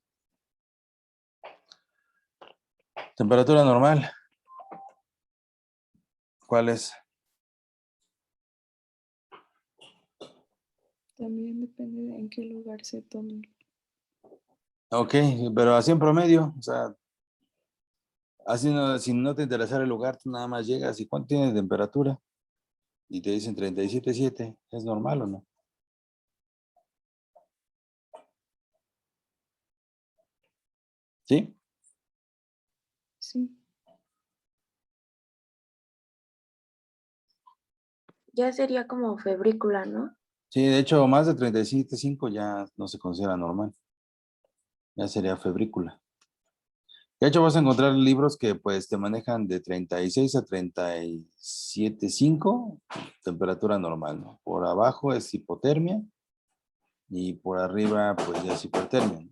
Temperatura normal. ¿Cuál es? También depende de en qué lugar se tome. Ok, pero así en promedio, o sea, así no, si no te interesara el lugar, tú nada más llegas y ¿cuánto tienes de temperatura? Y te dicen 37.7, ¿es normal o no? ¿Sí? Sí. Ya sería como febrícula, ¿no? Sí, de hecho, más de 37.5 ya no se considera normal. Ya sería febrícula. De hecho, vas a encontrar libros que pues te manejan de 36 a 37.5, temperatura normal, ¿no? Por abajo es hipotermia y por arriba pues ya es hipertermia, ¿no?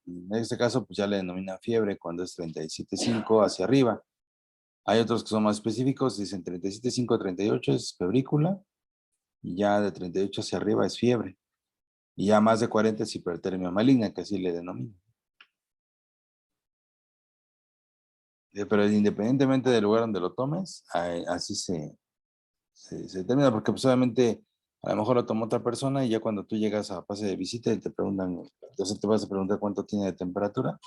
En este caso pues ya le denominan fiebre cuando es 37.5 hacia arriba. Hay otros que son más específicos, dicen 37.5 a 38 es febrícula y ya de 38 hacia arriba es fiebre. Y ya más de 40 es hipertermia maligna, que así le denominan. Pero independientemente del lugar donde lo tomes, así se determina, porque pues obviamente a lo mejor lo tomó otra persona y ya cuando tú llegas a pase de visita y te preguntan, entonces te vas a preguntar cuánto tiene de temperatura,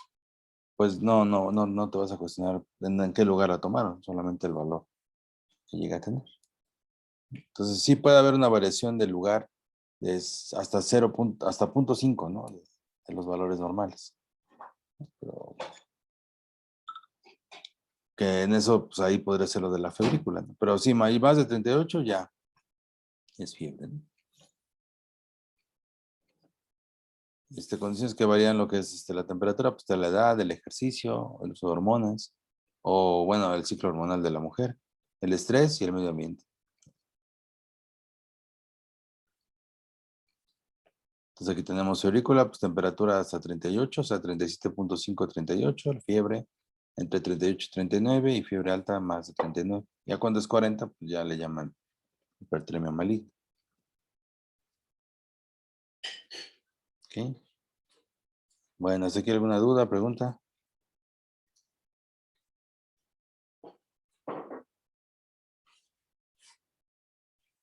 pues no te vas a cuestionar en qué lugar la tomaron, solamente el valor que llega a tener. Entonces sí puede haber una variación del lugar hasta 0.5, ¿no? De los valores normales. Pero que en eso, pues ahí podría ser lo de la febrícula, ¿no? Pero sí, ahí más de 38 ya es fiebre, ¿no? Condiciones que varían lo que es la temperatura, pues de la edad, el ejercicio, el uso de hormonas, o bueno, el ciclo hormonal de la mujer, el estrés y el medio ambiente. Entonces aquí tenemos febrícula, pues temperatura hasta 38, o sea, 37.5 a 38, fiebre entre 38 y 39 y fiebre alta más de 39. Ya cuando es 40, pues ya le llaman hipertermia maligna. ¿Ok? Bueno, ¿hasta aquí alguna duda, pregunta?